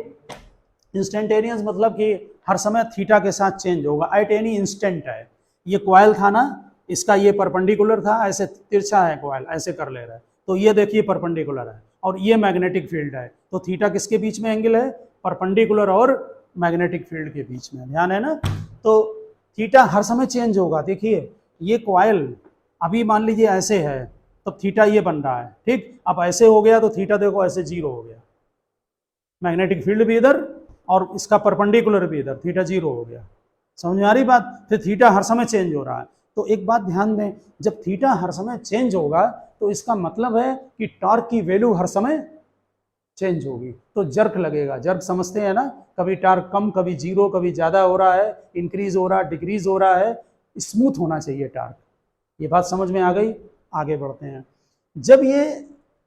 इंस्टेंटेनियस मतलब कि हर समय थीटा के साथ चेंज होगा, एट एनी इंस्टेंट है। ये कॉइल था ना, इसका ये परपेंडिकुलर था, ऐसे तिरछा है कॉइल, ऐसे कर ले रहा है, तो ये देखिए परपेंडिकुलर है, और ये मैग्नेटिक फील्ड है। तो थीटा किसके बीच में एंगल है? परपेंडिकुलर और मैग्नेटिक फील्ड के बीच में, ध्यान है ना। तो थीटा हर समय चेंज होगा। देखिए ये कॉइल अभी मान लीजिए ऐसे है, तो थीटा ये बन रहा है, ठीक। अब ऐसे हो गया तो थीटा देखो ऐसे 0 हो गया, मैग्नेटिक फील्ड भी इधर और इसका परपेंडिकुलर भी इधर, थीटा 0 हो गया। समझ में आ रही बात? फिर थीटा हर समय चेंज हो रहा है। तो एक बात ध्यान दें, जब थीटा हर समय चेंज होगा तो इसका मतलब है कि टॉर्क की वैल्यू हर समय चेंज होगी, तो जर्क लगेगा। जर्क समझते हैं ना, कभी टॉर्क कम, कभी 0, कभी ज़्यादा हो रहा है, इंक्रीज हो रहा है, डिक्रीज हो रहा है, स्मूथ होना चाहिए टॉर्क। ये बात समझ में आ गई? आगे बढ़ते हैं। जब ये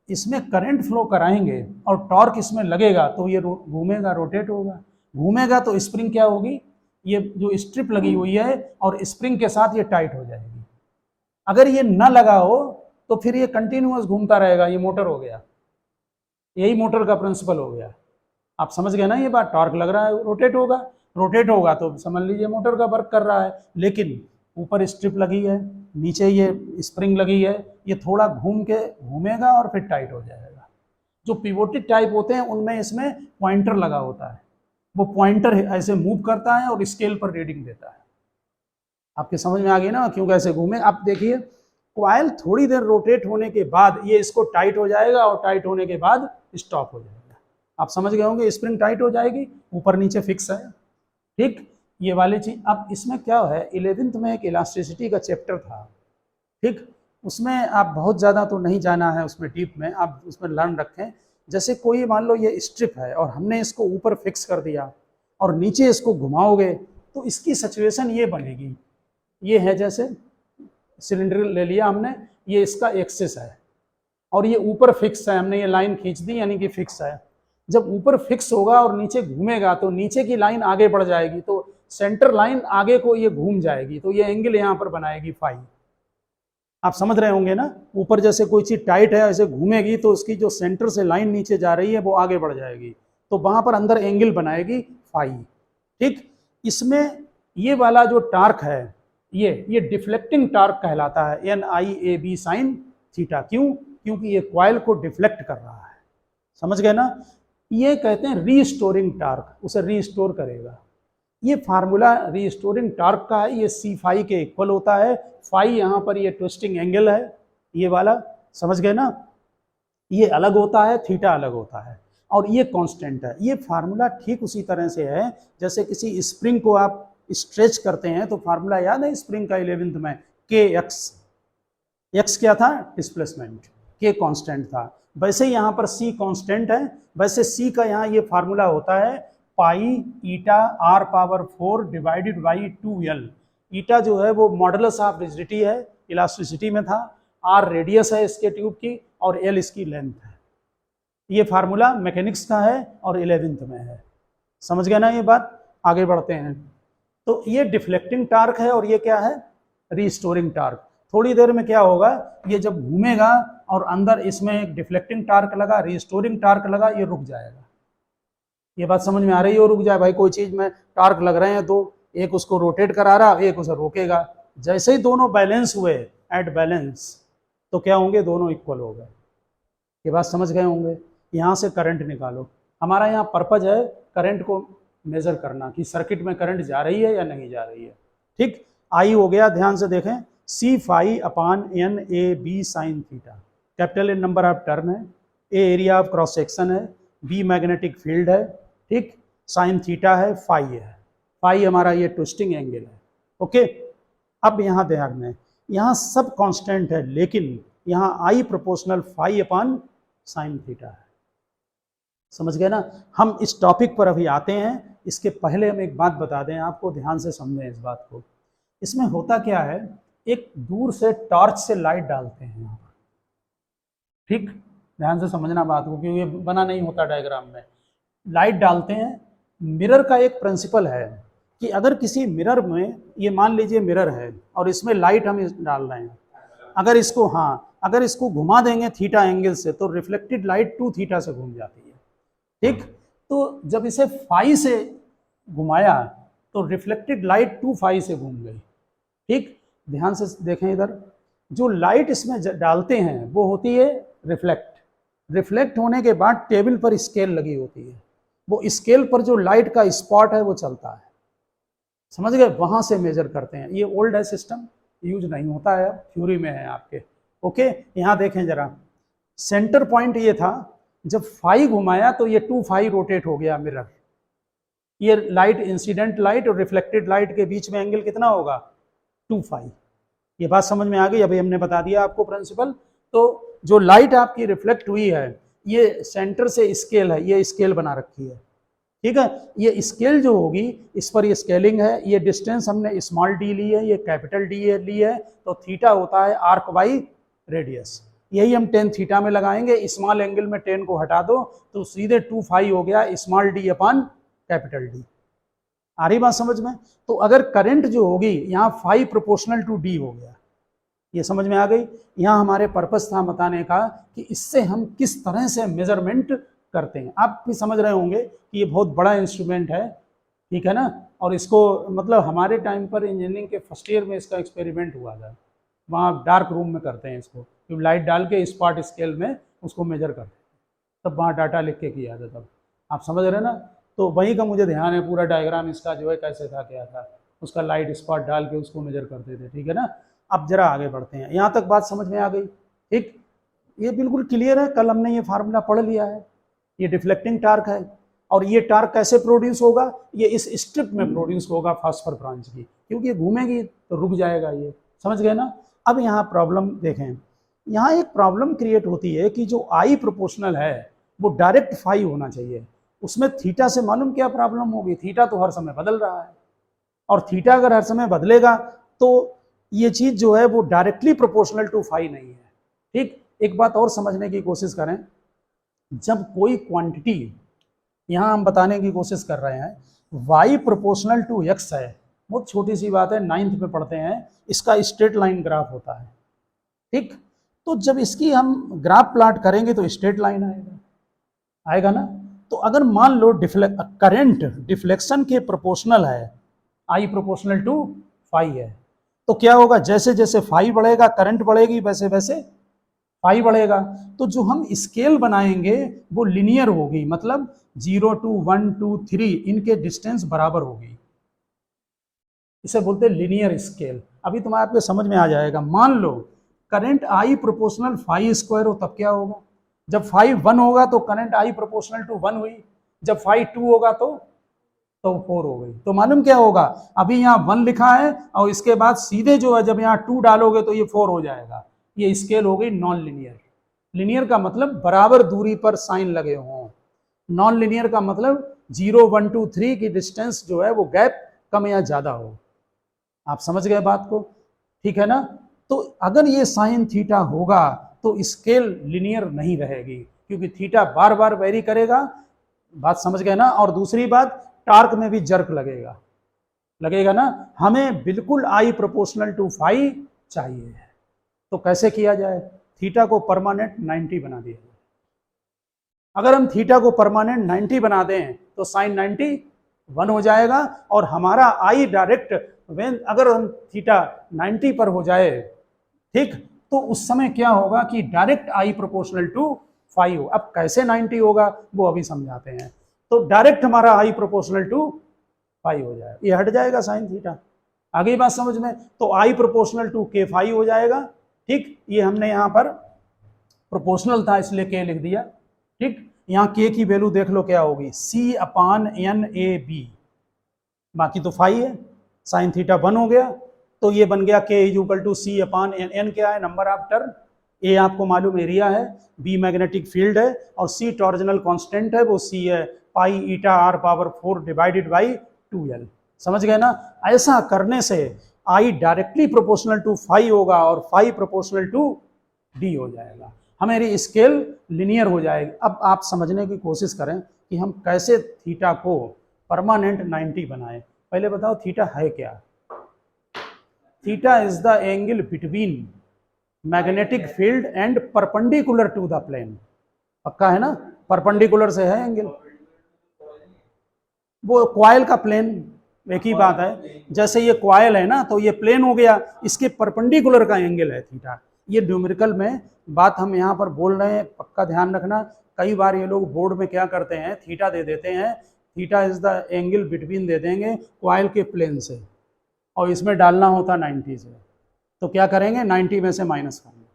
इसमें करंट फ्लो कराएंगे और टॉर्क इसमें लगेगा तो ये घूमेगा, रोटेट होगा। घूमेगा तो स्प्रिंग क्या होगी, ये जो स्ट्रिप लगी हुई है और स्प्रिंग के साथ ये टाइट हो जाएगी। अगर ये ना लगा हो तो फिर ये कंटिन्यूअस घूमता रहेगा, ये मोटर हो गया। यही मोटर का प्रिंसिपल हो गया। आप समझ गए ना ये बात? टॉर्क लग रहा है, रोटेट होगा तो समझ लीजिए मोटर का वर्क कर रहा है। लेकिन ऊपर स्ट्रिप लगी है, नीचे ये स्प्रिंग लगी है, ये थोड़ा घूमेगा और फिर टाइट हो जाएगा। जो पिवोटेड टाइप होते हैं उनमें इसमें पॉइंटर लगा होता है, वो पॉइंटर ऐसे मूव करता है और स्केल पर रीडिंग देता है। आपके समझ में आ गई ना क्यों कैसे घूमे? आप देखिए, कॉइल थोड़ी देर रोटेट होने के बाद ये इसको टाइट हो जाएगा और टाइट होने के बाद स्टॉप हो जाएगा। आप समझ गए होंगे, स्प्रिंग टाइट हो जाएगी, ऊपर नीचे फिक्स है, ठीक। ये वाली चीज। अब इसमें क्या है, 11th में एक इलास्टिसिटी का चैप्टर था, ठीक। उसमें आप बहुत ज़्यादा तो नहीं जाना है उसमें डीप में, आप उसमें लर्न रखें। जैसे कोई मान लो ये स्ट्रिप है और हमने इसको ऊपर फिक्स कर दिया और नीचे इसको घुमाओगे तो इसकी सिचुएशन ये बनेगी। ये है जैसे सिलेंडर ले लिया हमने, ये इसका एक्सिस है और ये ऊपर फिक्स है, हमने ये लाइन खींच दी यानी कि फिक्स है। जब ऊपर फिक्स होगा और नीचे घूमेगा तो नीचे की लाइन आगे बढ़ जाएगी, तो सेंटर लाइन आगे को ये घूम जाएगी, तो ये एंगल यहाँ पर बनाएगी फाई। आप समझ रहे होंगे ना, ऊपर जैसे कोई चीज टाइट है ऐसे घूमेगी तो उसकी जो सेंटर से लाइन नीचे जा रही है वो आगे बढ़ जाएगी, तो वहां पर अंदर एंगल बनाएगी फाई, ठीक। इसमें ये वाला जो टार्क है ये डिफ्लेक्टिंग टार्क कहलाता है, NIAB साइन थीटा। क्यों? क्योंकि ये कॉइल को डिफ्लेक्ट कर रहा है। समझ गए ना? ये कहते हैं रीस्टोरिंग टार्क, उसे रीस्टोर करेगा। ये फार्मूला रीस्टोरिंग टार्क का है, ये C फाई के इक्वल होता है। फाई यहाँ पर ये ट्विस्टिंग एंगल है, ये वाला, समझ गए ना? ये अलग होता है, थीटा अलग होता है, और ये कांस्टेंट है। ये फार्मूला ठीक उसी तरह से है जैसे किसी स्प्रिंग को आप स्ट्रेच करते हैं तो फार्मूला याद है स्प्रिंग का 11th में, KX। एक्स क्या था? डिस्प्लेसमेंट, K कांस्टेंट था। वैसे यहाँ पर C कांस्टेंट है। वैसे C का यहाँ ये फार्मूला होता है pi eta r⁴ divided by 2L। ईटा जो है वो मॉडुलस ऑफ रिजिडिटी है, इलास्टिसिटी में था, r रेडियस है इसके ट्यूब की और L इसकी लेंथ है। ये फार्मूला मैकेनिक्स का है और 11th में है। समझ गए ना ये बात? आगे बढ़ते हैं। तो ये डिफ्लेक्टिंग टार्क है और ये क्या है? Restoring torque. थोड़ी देर में क्या होगा, ये जब घूमेगा और अंदर इसमें एक डिफ्लेक्टिंग टार्क लगा, रिस्टोरिंग टार्क लगा, ये रुक जाएगा। ये बात समझ में आ रही है? और रुक जाए भाई, कोई चीज में टार्क लग रहे हैं तो एक उसको रोटेट करा रहा, एक उसे रोकेगा। जैसे ही दोनों बैलेंस हुए, एट बैलेंस, तो क्या होंगे, दोनों इक्वल हो गए। ये बात समझ गए होंगे। यहाँ से करंट निकालो। हमारा यहाँ पर्पज है करंट को मेजर करना कि सर्किट में करंट जा रही है या नहीं जा रही है। ठीक, आई हो गया, ध्यान से देखें, C phi upon N A B sine theta. Capital N number of turn है, A area of cross section है, बी मैग्नेटिक फील्ड है, ठीक, साइन थीटा है, फाई है। फाई हमारा ये ट्विस्टिंग एंगल है। ओके, अब यहाँ ध्यान में, यहाँ सब कांस्टेंट है, लेकिन यहाँ I proportional phi upon sine theta है। समझ गए ना? हम इस टॉपिक पर अभी आते हैं, इसके पहले हम एक बात बता दें आपको, ध्यान से समझें इस बात को। इसमें होता क्या है, एक दूर से टॉर्च से लाइट डालते हैं यहाँ पर, ठीक, ध्यान से समझना बात को, क्योंकि ये बना नहीं होता डायग्राम में। लाइट डालते हैं। मिरर का एक प्रिंसिपल है कि अगर किसी मिरर में, ये मान लीजिए मिरर है और इसमें लाइट हम डाल रहे हैं, अगर इसको, हाँ, अगर इसको घुमा देंगे थीटा एंगल से, तो रिफ्लेक्टेड लाइट 2 थीटा से घूम जाती है। ठीक, तो जब इसे फाई से घुमाया तो रिफ्लेक्टेड लाइट 2 फाई से घूम गई। ठीक, ध्यान से देखें इधर, जो लाइट इसमें डालते हैं वो होती है रिफ्लेक्ट होने के बाद टेबल पर स्केल लगी होती है, वो स्केल पर जो लाइट का स्पॉट है वो चलता है। समझ गए? वहां से मेजर करते हैं। ये ओल्ड है सिस्टम, यूज नहीं होता है, थ्योरी में है आपके। ओके, यहाँ देखें जरा, सेंटर पॉइंट ये था, जब फाई घुमाया तो ये 2 फाई रोटेट हो गया मिरर। ये लाइट, इंसिडेंट लाइट और रिफ्लेक्टेड लाइट के बीच में एंगल कितना होगा, 2 फाई। ये बात समझ में आ गई? अभी हमने बता दिया आपको प्रिंसिपल। तो जो लाइट आपकी रिफ्लेक्ट हुई है, ये सेंटर से स्केल है, ये स्केल बना रखी है, ठीक है। ये स्केल जो होगी, इस पर ये स्केलिंग है, ये डिस्टेंस हमने स्मॉल डी ली है, ये कैपिटल डी ली है, तो थीटा होता है आर्क बाई रेडियस। यही हम 10 थीटा में लगाएंगे। स्मॉल एंगल में 10 को हटा दो तो सीधे 2 फाई हो गया, स्मॉल डी अपान कैपिटल डी। आ रही बात समझ में? तो अगर करंट जो होगी यहाँ फाई प्रोपोर्शनल टू डी हो गया। ये समझ में आ गई? यहाँ हमारे पर्पस था बताने का कि इससे हम किस तरह से मेजरमेंट करते हैं। आप भी समझ रहे होंगे कि ये बहुत बड़ा इंस्ट्रूमेंट है, ठीक है ना। और इसको मतलब हमारे टाइम पर इंजीनियरिंग के फर्स्ट ईयर में इसका एक्सपेरिमेंट हुआ था, वहाँ डार्क रूम में करते हैं इसको, ट्यूबलाइट डाल के स्पॉट स्केल में उसको मेजर करते हैं, तब वहाँ डाटा लिख के किया था। तब आप समझ रहे ना? तो वहीं का मुझे ध्यान है, पूरा डायग्राम इसका जो है कैसे था, क्या था, उसका लाइट स्पॉट डाल के उसको मेजर करते थे, ठीक है ना। अब जरा आगे बढ़ते हैं। यहाँ तक बात समझ में आ गई? ठीक, ये बिल्कुल क्लियर है, कल हमने ये फार्मूला पढ़ लिया है। ये डिफ्लेक्टिंग टार्क है, और ये टार्क कैसे प्रोड्यूस होगा, ये इस स्ट्रिप में प्रोड्यूस होगा फास्फर ब्रांच की, क्योंकि ये घूमेगी तो रुक जाएगा ये। समझ गए ना? अब यहाँ प्रॉब्लम देखें, यहाँ एक प्रॉब्लम क्रिएट होती है कि जो आई प्रोपोर्शनल है वो डायरेक्ट फाई होना चाहिए, उसमें थीटा से मालूम क्या प्रॉब्लम होगी। थीटा तो हर समय बदल रहा है, और थीटा अगर हर समय बदलेगा तो ये चीज जो है वो डायरेक्टली प्रोपोर्शनल टू फाई नहीं है। ठीक, एक बात और समझने की कोशिश करें, जब कोई क्वांटिटी, यहाँ हम बताने की कोशिश कर रहे हैं, y प्रोपोर्शनल टू x है, बहुत छोटी सी बात है, 9th में पढ़ते हैं, इसका स्ट्रेट लाइन ग्राफ होता है। ठीक, तो जब इसकी हम ग्राफ प्लॉट करेंगे तो स्ट्रेट लाइन आएगा ना। तो अगर मान लो करंट डिफ्लेक्शन के प्रोपोर्शनल है, आई प्रोपोर्शनल टू फाई है, तो क्या होगा, जैसे जैसे फाई बढ़ेगा करंट बढ़ेगी, वैसे वैसे फाई बढ़ेगा। तो जो हम स्केल बनाएंगे वो लिनियर होगी, मतलब 0 to 1 2 3 इनके डिस्टेंस बराबर होगी, इसे बोलते हैं लिनियर स्केल। अभी तुम्हारे आपको समझ में आ जाएगा। मान लो current I proportional phi square हो, तब क्या होगा, जब फाई 1 होगा तो करंट आई प्रोपोर्शनल टू 1 हुई, जब फाई 2 होगा तो 4 हो गई। तो मालूम क्या होगा, अभी यहाँ 1 लिखा है और इसके बाद सीधे जो है जब यहाँ 2 डालोगे तो ये 4 हो जाएगा। ये स्केल हो गई नॉन लिनियर। लिनियर का मतलब बराबर दूरी पर साइन लगे हों, नॉन लिनियर का मतलब 0 1 2 3 की डिस्टेंस जो है वो गैप कम या ज्यादा हो। आप समझ गए बात को? ठीक है ना। तो अगर ये साइन थीटा होगा तो स्केल लिनियर नहीं रहेगी, क्योंकि थीटा बार बार वेरी करेगा। बात समझ गए ना। और दूसरी बात, टार्क में भी जर्क लगेगा ना। हमें बिल्कुल आई प्रोपोर्शनल टू फाई चाहिए। तो कैसे किया जाए, थीटा को परमानेंट 90 बना दिया जाए। अगर हम थीटा को परमानेंट 90 बना दें तो साइन 90 1 हो जाएगा, और हमारा आई डायरेक्ट अगर हम थीटा 90 पर हो जाए, ठीक, तो उस समय क्या होगा कि डायरेक्ट आई प्रोपोर्शनल टू 5 हो। अब कैसे 90 होगा वो अभी समझाते हैं। तो डायरेक्ट हमारा आई प्रोपोर्शनल टू 5 हो जाएगा, ये हट जाएगा साइन थीटा। आगे बात समझ में, तो आई प्रोपोर्शनल टू के 5 हो जाएगा, ठीक। ये हमने यहाँ पर प्रोपोर्शनल था इसलिए के लिख दिया, ठीक। यहाँ के की वैल्यू देख लो क्या होगी, सी अपान एन ए बी, बाकी तो 5 है, साइन थीटा 1 हो गया, तो ये बन गया K is equal to C upon N. N क्या है, नंबर ऑफ टर्न, ए आपको मालूम एरिया है, बी मैग्नेटिक फील्ड है, और सी टॉर्जनल कांस्टेंट है, वो सी है pi eta R power 4 divided by 2l। समझ गए ना। ऐसा करने से आई डायरेक्टली प्रोपोर्शनल टू 5 होगा और 5 प्रोपोर्शनल टू डी हो जाएगा, हमारी स्केल लिनियर हो जाएगी। अब आप समझने की कोशिश करें कि हम कैसे थीटा को परमानेंट 90 बनाएं। पहले बताओ थीटा है क्या। Theta is the angle between magnetic field and perpendicular to the plane. पक्का है ना, परपेंडिकुलर से है एंगल, वो कॉइल का प्लेन, एक ही बात है। जैसे ये कॉइल है ना, तो ये प्लेन हो गया, इसके परपेंडिकुलर का एंगल है थीटा। ये न्यूमेरिकल में बात हम यहाँ पर बोल रहे हैं, पक्का ध्यान रखना। कई बार ये लोग बोर्ड में क्या करते हैं, थीटा दे देते हैं, theta is the angle between दे देंगे कॉइल के प्लेन से, और इसमें डालना होता 90 से। तो क्या करेंगे, 90 में से माइनस करेंगे।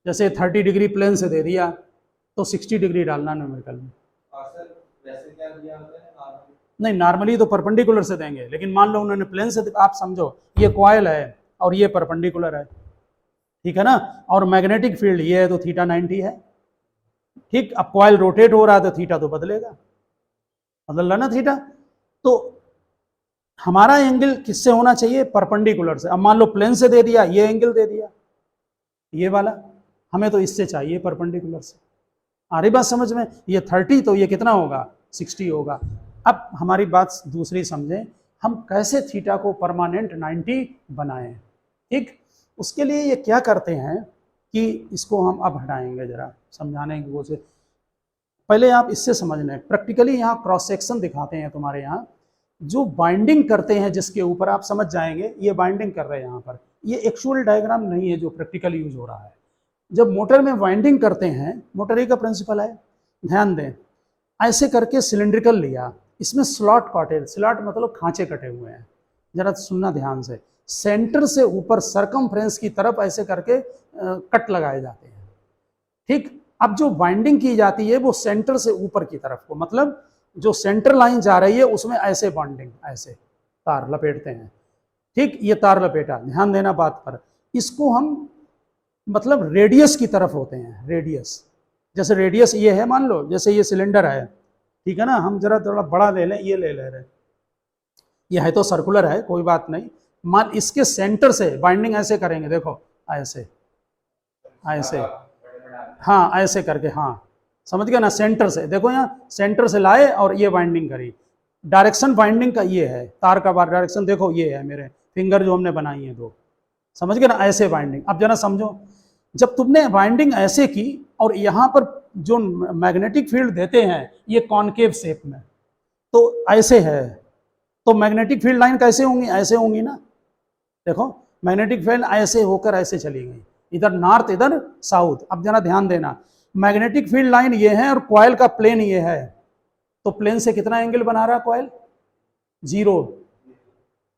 जैसे 30 डिग्री प्लेन से दे दिया तो 60 डिग्री डालना न्यूमेरिकल में। नहीं, नॉर्मली तो परपेंडिकुलर से देंगे, लेकिन मान लो उन्होंने प्लेन से, आप समझो ये कॉइल है और ये परपेंडिकुलर है, ठीक है ना, और मैग्नेटिक फील्ड ये है, तो थीटा 90 है, ठीक। अब कॉइल रोटेट हो रहा है तो थीटा तो बदलेगा, बदल रहा ना थीटा। तो हमारा एंगल किससे होना चाहिए, परपेंडिकुलर से। अब मान लो प्लेन से दे दिया, ये एंगल दे दिया ये वाला, हमें तो इससे चाहिए परपेंडिकुलर से। आ रही बात समझ में, ये 30 तो ये कितना होगा, 60 होगा। अब हमारी बात दूसरी समझें, हम कैसे थीटा को परमानेंट 90 बनाएं, ठीक। उसके लिए ये क्या करते हैं कि इसको हम अब हटाएंगे, जरा समझाने की कोशिश। पहले आप इससे समझ लें, प्रैक्टिकली यहाँ क्रॉस सेक्शन दिखाते हैं तुम्हारे यहाँ, जो बाइंडिंग करते हैं जिसके ऊपर, आप समझ जाएंगे ये बाइंडिंग कर रहे हैं यहाँ पर। ये एक्चुअल डायग्राम नहीं है जो प्रैक्टिकल यूज हो रहा है। जब मोटर में वाइंडिंग करते हैं, मोटर ही का प्रिंसिपल है, ध्यान दें, ऐसे करके सिलेंड्रिकल लिया, इसमें स्लॉट काटे, स्लॉट मतलब खांचे कटे हुए हैं, जरा सुनना ध्यान से। सेंटर से ऊपर सरकमफ्रेंस की तरफ ऐसे करके कट लगाए जाते हैं, ठीक। अब जो बाइंडिंग की जाती है वो सेंटर से ऊपर की तरफ को, मतलब जो सेंटर लाइन जा रही है उसमें ऐसे बाइंडिंग, ऐसे तार लपेटते हैं, ठीक। ये तार लपेटा, ध्यान देना बात पर। इसको हम मतलब रेडियस की तरफ होते हैं, रेडियस, जैसे रेडियस ये है, मान लो जैसे ये सिलेंडर है, ठीक है ना, हम जरा थोड़ा बड़ा ले लें, ये ले रहे, ये है तो सर्कुलर है, कोई बात नहीं। मान इसके सेंटर से बाइंडिंग ऐसे करेंगे, देखो ऐसे ऐसे, हाँ ऐसे करके, हाँ समझ गया ना, सेंटर से, देखो यहाँ सेंटर से लाए और ये बाइंडिंग करी। डायरेक्शन बाइंडिंग का ये है, तार का डायरेक्शन देखो ये है, मेरे फिंगर जो हमने बनाई है दो, समझ गए ना, ऐसे बाइंडिंग। अब जरा समझो, जब तुमने बाइंडिंग ऐसे की और यहाँ पर जो मैग्नेटिक फील्ड देते हैं ये कॉनकेव शेप में, तो ऐसे है, तो मैग्नेटिक फील्ड लाइन कैसे होंगी, ऐसे होंगी ना। देखो मैग्नेटिक फील्ड ऐसे होकर ऐसे चली गई, इधर नॉर्थ इधर साउथ। अब जरा ध्यान देना, मैग्नेटिक फील्ड लाइन ये है और कॉइल का प्लेन ये है, तो प्लेन से कितना एंगल बना रहा कॉइल, 0,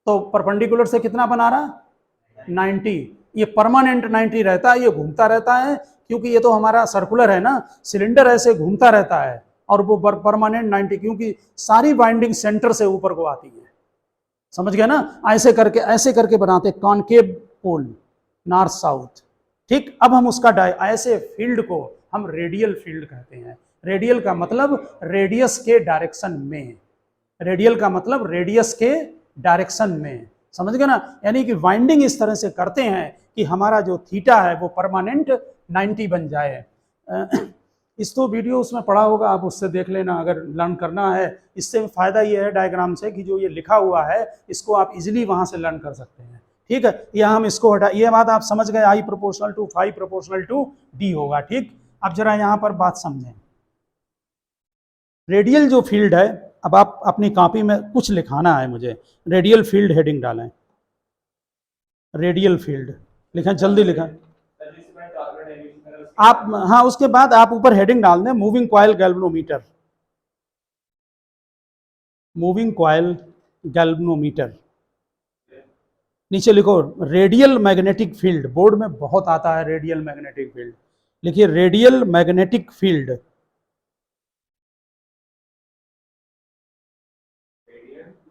तो परपेंडिकुलर से कितना बना रहा, 90। ये परमानेंट 90 रहता है, ये घूमता रहता है, क्योंकि ये तो हमारा सर्कुलर है ना, सिलेंडर ऐसे घूमता रहता है, और वो परमानेंट 90, क्योंकि सारी बाइंडिंग सेंटर से ऊपर को आती है, समझ गए ना। ऐसे करके बनाते कॉनकेव पोल, नॉर्थ साउथ, ठीक। अब हम उसका ऐसे फील्ड को हम रेडियल फील्ड कहते हैं। रेडियल का मतलब रेडियस के डायरेक्शन में, रेडियल का मतलब रेडियस के डायरेक्शन में, समझ गए ना। यानी कि वाइंडिंग इस तरह से करते हैं कि हमारा जो थीटा है वो परमानेंट 90 बन जाए। इस तो वीडियो उसमें पढ़ा होगा, आप उससे देख लेना अगर लर्न करना है। इससे फ़ायदा ये है डायग्राम से कि जो ये लिखा हुआ है इसको आप इजीली वहाँ से लर्न कर सकते हैं। ठीक है, यहाँ हम इसको हटा, ये बात आप समझ गए, I proportional to phi proportional to D होगा। ठीक, अब जरा यहाँ पर बात समझें, रेडियल जो फील्ड है, अब आप अपनी कॉपी में कुछ लिखाना है मुझे, रेडियल फील्ड हेडिंग डालें, रेडियल फील्ड लिखें, जल्दी लिखें आप। हाँ, उसके बाद आप ऊपर हेडिंग डाल दें moving coil galvanometer, moving coil galvanometer, नीचे लिखो रेडियल मैग्नेटिक फील्ड, बोर्ड में बहुत आता है रेडियल मैग्नेटिक फील्ड, लिखिए radial magnetic field,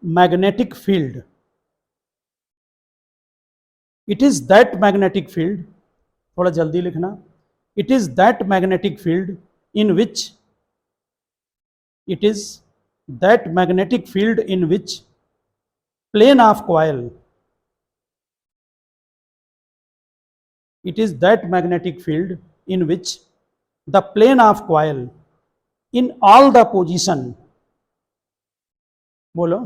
magnetic field, it is that magnetic field, थोड़ा जल्दी लिखना, it is that magnetic field in which, it is that magnetic field in which plane of coil, it is that magnetic field in which the plane of coil in all the position, bolo,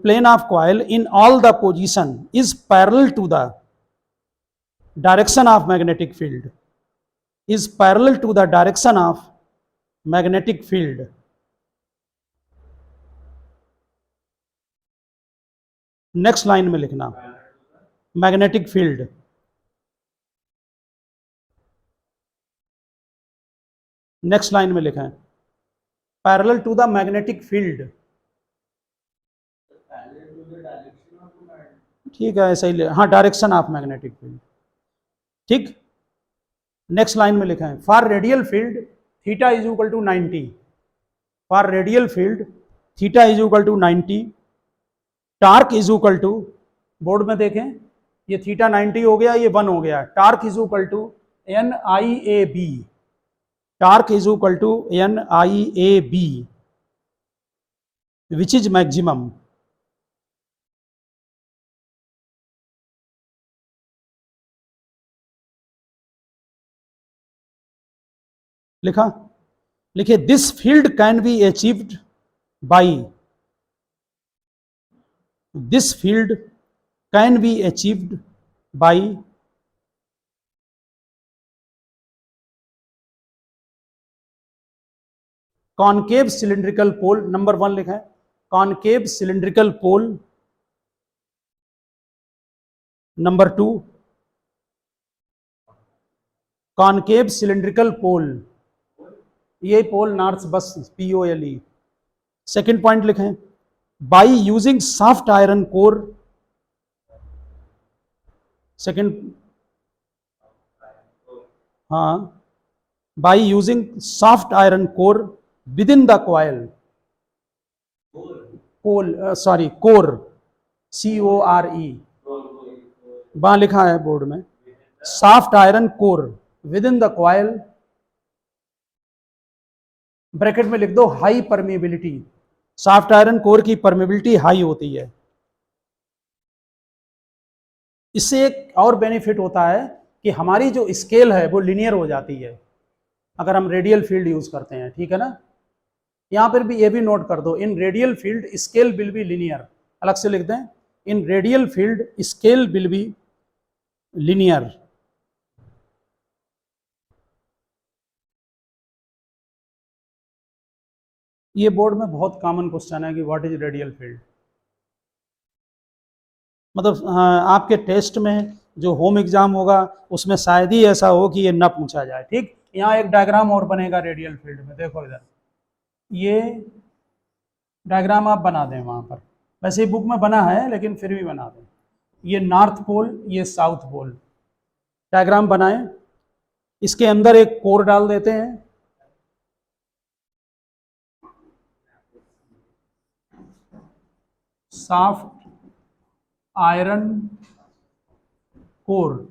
plane of coil in all the position is parallel to the direction of magnetic field, is parallel to the direction of magnetic field, next line में लिखना magnetic field, next line में लिखा है parallel to the magnetic field, ठीक है ऐसा ही, हाँ डायरेक्शन ऑफ मैग्नेटिक फील्ड। ठीक, नेक्स्ट लाइन में लिखा है for radial field theta is equal to 90, for radial field theta is equal to 90, torque is equal to, board में देखें ये थीटा 90 हो गया, ये 1 हो गया, torque is equal to NIAB, torque is equal to NIAB which is maximum, लिखा, लिखिए this field can be achieved by, this field can be achieved by concave cylindrical pole, number 1 लिखा है concave cylindrical pole, number 2 concave cylindrical pole, ये pole north बस POLE, second point लिखें by using soft iron core, second, हाँ by using soft iron core within the coil, coal sorry core CORE, वहां लिखा है board में soft iron core within the coil, bracket में लिख दो high permeability, soft iron core की permeability high होती है। इससे एक और बेनिफिट होता है कि हमारी जो स्केल है वो लिनियर हो जाती है अगर हम रेडियल फील्ड यूज करते हैं, ठीक है ना। यहां पर भी ये भी नोट कर दो, in radial field scale will be linear, अलग से लिख दें in radial field scale will be linear. ये बोर्ड में बहुत कॉमन क्वेश्चन है कि व्हाट इज रेडियल फील्ड, मतलब आपके टेस्ट में जो होम एग्जाम होगा उसमें शायद ही ऐसा हो कि ये ना पूछा जाए। ठीक, यहाँ एक डायग्राम और बनेगा रेडियल फील्ड में, देखो इधर ये डायग्राम आप बना दें वहाँ पर, वैसे ही बुक में बना है लेकिन फिर भी बना दें, ये नॉर्थ पोल ये साउथ पोल, डायग्राम बनाएं, इसके अंदर एक कोर डाल देते हैं, सॉफ्ट आयरन कोर,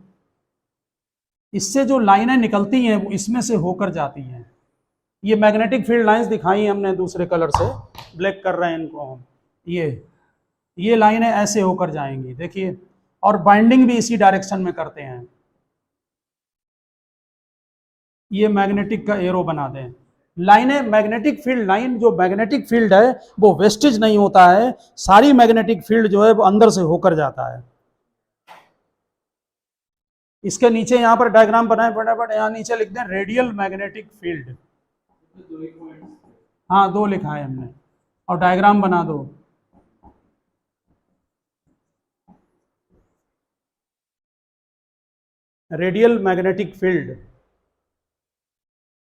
इससे जो लाइनें निकलती हैं वो इसमें से होकर जाती हैं, ये मैग्नेटिक फील्ड लाइंस दिखाई हमने दूसरे कलर से, ब्लैक कर रहे हैं इनको हम, ये लाइनें ऐसे होकर जाएंगी देखिए, और बाइंडिंग भी इसी डायरेक्शन में करते हैं। ये मैग्नेटिक का एरो बना दें, लाइनें, मैग्नेटिक फील्ड लाइन, जो मैग्नेटिक फील्ड है वो वेस्टेज नहीं होता है, सारी मैग्नेटिक फील्ड जो है वो अंदर से होकर जाता है। इसके नीचे यहां पर डायग्राम बनाए फटाफट, यहां नीचे लिख दें रेडियल मैग्नेटिक फील्ड। हाँ 2 लिखा है हमने, और डायग्राम बना दो। रेडियल मैग्नेटिक फील्ड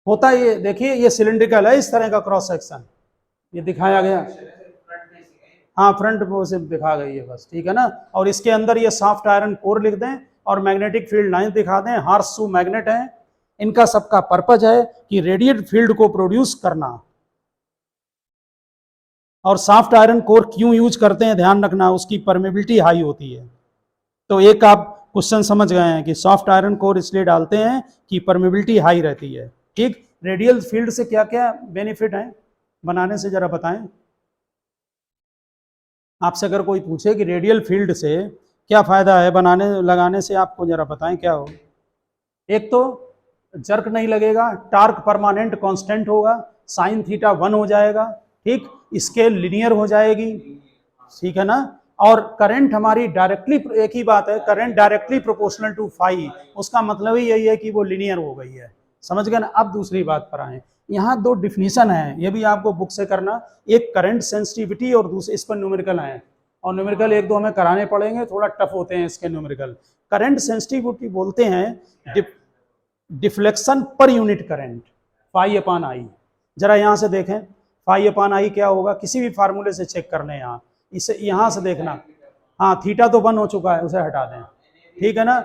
होता है ये, देखिए ये सिलिंड्रिकल है इस तरह का क्रॉस सेक्शन, ये दिखाया गया। हाँ फ्रंट वो से दिखा गई है बस, ठीक है ना। और इसके अंदर ये सॉफ्ट आयरन कोर लिख दें और मैग्नेटिक फील्ड लाइन दिखा दें, हार्स मैग्नेट है। इनका सबका पर्पज है कि रेडिएट फील्ड को प्रोड्यूस करना। और सॉफ्ट आयरन कोर क्यों यूज करते हैं ध्यान रखना, उसकी परमेबिलिटी हाई होती है। तो एक आप क्वेश्चन समझ गए हैं कि सॉफ्ट आयरन कोर इसलिए डालते हैं कि परमेबिलिटी हाई रहती है। ठीक, रेडियल फील्ड से क्या क्या बेनिफिट हैं बनाने से जरा बताएं। आपसे अगर कोई पूछे कि रेडियल फील्ड से क्या फायदा है बनाने लगाने से, आपको जरा बताएं क्या हो। एक तो जर्क नहीं लगेगा, टार्क परमानेंट कांस्टेंट होगा, साइन थीटा 1 हो जाएगा, ठीक, स्केल लिनियर हो जाएगी, ठीक है ना। और करंट हमारी डायरेक्टली, एक ही बात है, current directly proportional to phi, उसका मतलब ही यही है कि वो लिनियर हो गई है, समझ गए ना। अब दूसरी बात पर आए, यहाँ 2 डिफिनीशन है, ये भी आपको बुक से करना, एक करंट सेंसिटिविटी और दूसरे इस पर न्यूमेरिकल है, और न्यूमेरिकल 1-2 हमें कराने पड़ेंगे, थोड़ा टफ होते हैं इसके न्यूमेरिकल। करंट सेंसिटिविटी बोलते हैं deflection per unit current, phi upon I. जरा यहाँ से देखें फाई अपॉन आई क्या होगा, किसी भी फार्मूले से चेक कर लें, यहाँ इसे यहाँ से देखना। हाँ थीटा तो 1 हो चुका है, उसे हटा दें, ठीक है ना।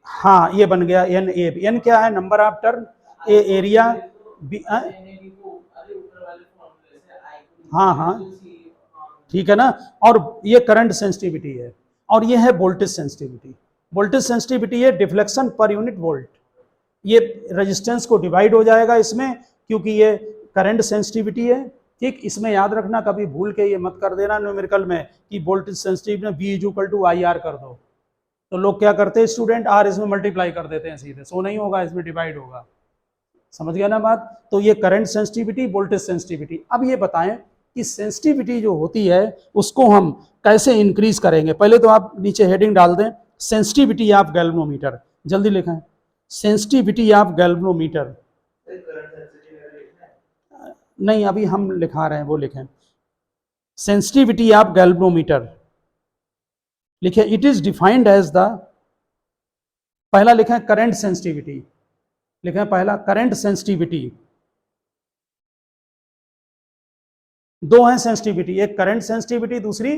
हाँ ये बन गया एन ए, एन क्या है, number of turn, A area, B, हाँ हाँ ठीक है ना। और ये करंट सेंसिटिविटी है, और ये है वोल्टेज सेंसिटिविटी। वोल्टेज सेंसिटिविटी है डिफ्लेक्शन पर यूनिट वोल्ट, ये रेजिस्टेंस को डिवाइड हो जाएगा इसमें, क्योंकि ये करंट सेंसिटिविटी है, ठीक। इसमें याद रखना, कभी भूल के ये मत कर देना न्यूमेरिकल में कि वोल्टेज सेंसिटिविटी में V=IR कर दो, तो लोग क्या करते हैं स्टूडेंट, आर इसमें मल्टीप्लाई कर देते हैं सीधे, सो नहीं होगा, इसमें डिवाइड होगा, समझ गया ना बात। तो ये करंट सेंसिटिविटी, वोल्टेज सेंसिटिविटी। अब ये बताएं कि सेंसिटिविटी जो होती है उसको हम कैसे इंक्रीज करेंगे। पहले तो आप नीचे हेडिंग डाल दें, सेंसिटिविटी ऑफ गैल्वेनोमीटर, जल्दी लिखें, सेंसिटिविटी ऑफ गैल्वेनोमीटर। नहीं अभी हम लिखा रहे हैं, वो लिखें सेंसिटिविटी ऑफ गैल्वेनोमीटर, लिखे it is defined as the, पहला लिखें करंट सेंसिटिविटी, लिखें पहला करंट सेंसिटिविटी, 2 हैं सेंसिटिविटी, एक करंट सेंसिटिविटी, दूसरी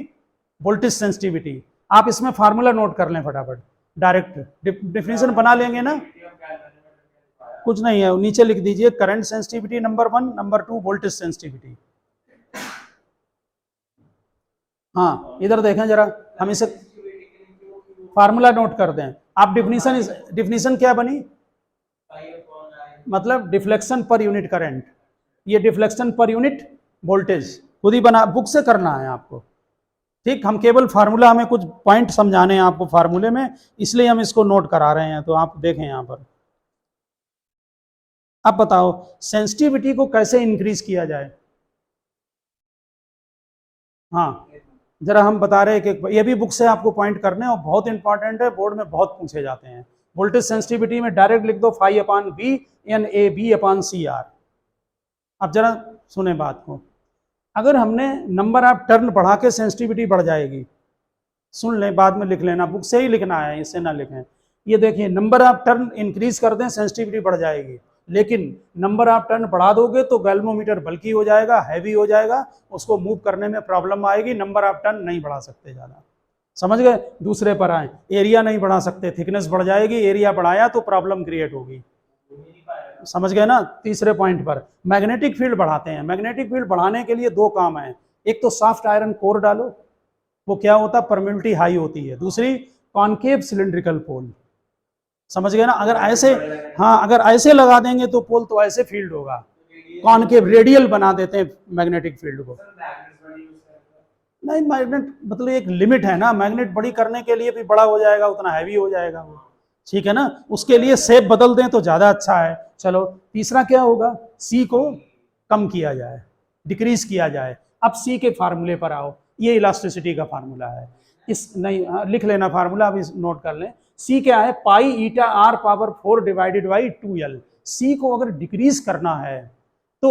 वोल्टेज सेंसिटिविटी। आप इसमें फार्मूला नोट कर लें फटाफट, डायरेक्ट डिफिनेशन बना लेंगे ना, कुछ नहीं है, नीचे लिख दीजिए current sensitivity number 1, number 2 voltage sensitivity. हाँ इधर देखें जरा, हम इसे फार्मूला नोट कर दें। आप डिफिनीशन क्या बनी, मतलब डिफ्लेक्शन पर यूनिट करंट, ये डिफ्लेक्शन पर यूनिट वोल्टेज, खुद ही बना, बुक से करना है आपको, ठीक। हम केवल फार्मूला, हमें कुछ पॉइंट समझाने हैं आपको फार्मूले में, इसलिए हम इसको नोट करा रहे हैं, तो आप देखें यहां पर। अब बताओ सेंसिटिविटी को कैसे इंक्रीज किया जाए। हाँ जरा हम बता रहे हैं कि ये भी बुक से आपको पॉइंट करने, और बहुत इंपॉर्टेंट है, बोर्ड में बहुत पूछे जाते हैं। वोल्टेज सेंसिटिविटी में डायरेक्ट लिख दो phi upon B, N A B upon C R. अब जरा सुने बात को, अगर हमने नंबर ऑफ टर्न बढ़ा के सेंसिटिविटी बढ़ जाएगी, सुन लें बाद में लिख लेना, बुक से ही लिखना है, इससे ना लिखें। ये देखिए नंबर ऑफ टर्न इंक्रीज कर दें सेंसिटिविटी बढ़ जाएगी, लेकिन नंबर ऑफ टर्न बढ़ा दोगे तो गैल्वेनोमीटर बल्की हो जाएगा, हैवी हो जाएगा, उसको मूव करने में प्रॉब्लम आएगी, नंबर ऑफ टर्न नहीं बढ़ा सकते ज़्यादा, समझ गए। दूसरे पर आए, एरिया नहीं बढ़ा सकते, थिकनेस बढ़ जाएगी, एरिया बढ़ाया तो प्रॉब्लम क्रिएट होगी, समझ गए ना। तीसरे पॉइंट पर मैग्नेटिक फील्ड बढ़ाते हैं, मैग्नेटिक फील्ड बढ़ाने के लिए 2 काम है, एक तो सॉफ्ट आयरन कोर डालो, वो क्या होता है, परमेबिलिटी हाई होती है, दूसरी कॉनकेव सिलिंड्रिकल पोल, समझ गए ना। अगर ऐसे, हाँ अगर ऐसे लगा देंगे तो पोल तो ऐसे फील्ड होगा, कॉनकेव रेडियल बना देते हैं मैग्नेटिक फील्ड को। नहीं मैग्नेट मतलब एक लिमिट है ना, मैग्नेट बड़ी करने के लिए भी बड़ा हो जाएगा, उतना हैवी हो जाएगा वो, ठीक है ना, उसके लिए शेप बदल दें तो ज़्यादा अच्छा है। चलो तीसरा क्या होगा, सी को कम किया जाए, डिक्रीज किया जाए। अब सी के फार्मूले पर आओ, ये इलास्टिसिटी का फार्मूला है। इस नहीं लिख लेना फार्मूला, अभी नोट कर लें। सी क्या है, pi eta R power 4 divided by 2l। C को अगर डिक्रीज करना है तो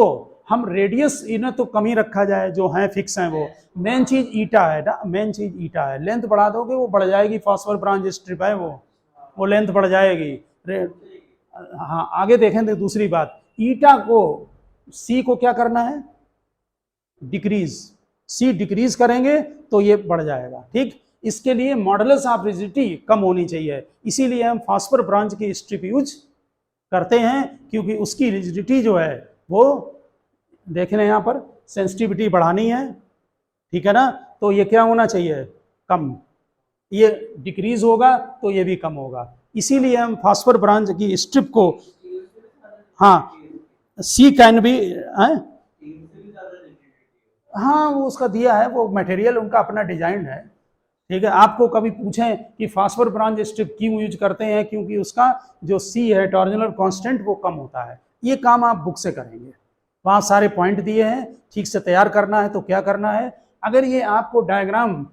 हम रेडियस इन्हें तो कम ही रखा जाए, जो है फिक्स है वो। मेन चीज ईटा है ना, मेन चीज ईटा है। लेंथ बढ़ा दोगे वो बढ़ जाएगी, फॉस्फोर ब्रांच स्ट्रिप है वो लेंथ बढ़ जाएगी। हाँ आगे देखें तो दूसरी बात, ईटा को सी को क्या करना है, डिक्रीज। सी डिक्रीज करेंगे तो ये बढ़ जाएगा, ठीक। इसके लिए मॉडुलस ऑफ रिजिडिटी कम होनी चाहिए, इसीलिए हम फॉस्फोर ब्रांच की स्ट्रिप यूज करते हैं, क्योंकि उसकी रिजिडिटी जो है वो देख लें यहाँ पर, सेंसिटिविटी बढ़ानी है, ठीक है ना। तो ये क्या होना चाहिए, कम। ये डिक्रीज होगा तो ये भी कम होगा, इसीलिए हम फॉस्फोर ब्रांच की स्ट्रिप को, हाँ सी कैन भी, हाँ वो उसका दिया है, वो मटेरियल उनका अपना डिजाइन है, ठीक है। आपको कभी पूछें कि फॉस्फोर ब्रांच स्ट्रिप क्यों यूज करते हैं, क्योंकि उसका जो सी है टॉर्जनल कांस्टेंट वो कम होता है। ये काम आप बुक से करेंगे, वहाँ सारे पॉइंट दिए हैं, ठीक से तैयार करना है तो क्या करना है। अगर ये आपको डायग्राम,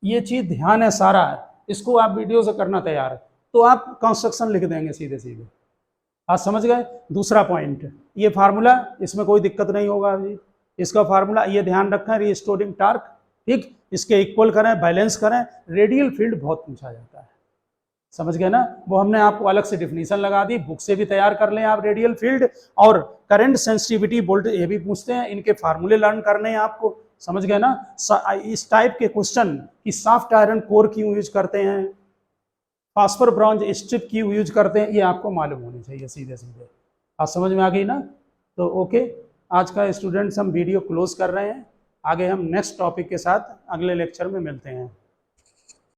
ये चीज़ ध्यान है सारा, इसको आप वीडियो से करना तैयार, तो आप कंस्ट्रक्शन लिख देंगे सीधे सीधे। आप समझ गए। दूसरा पॉइंट, ये फार्मूला, इसमें कोई दिक्कत नहीं होगा अभी। इसका फार्मूला ये ध्यान रखें, रिस्टोरिंग टार्क, ठीक, इसके इक्वल करें, बैलेंस करें। रेडियल फील्ड बहुत पूछा जाता है, समझ गए ना, वो हमने आपको अलग से डिफिनीशन लगा दी, बुक से भी तैयार कर लें आप रेडियल फील्ड। और करंट सेंसिटिविटी वोल्टेज ये भी पूछते हैं, इनके फार्मूले लर्न करने हैं आपको, समझ गए ना। इस टाइप के क्वेश्चन कि सॉफ्ट आयरन कोर क्यों यूज करते हैं, फॉस्फोर ब्रॉन्ज स्ट्रिप क्यों यूज करते हैं, ये आपको मालूम होनी चाहिए सीधे सीधे। आप समझ में आ गई ना। तो ओके, आज का स्टूडेंट्स हम वीडियो क्लोज कर रहे हैं, आगे हम नेक्स्ट टॉपिक के साथ अगले लेक्चर में मिलते हैं।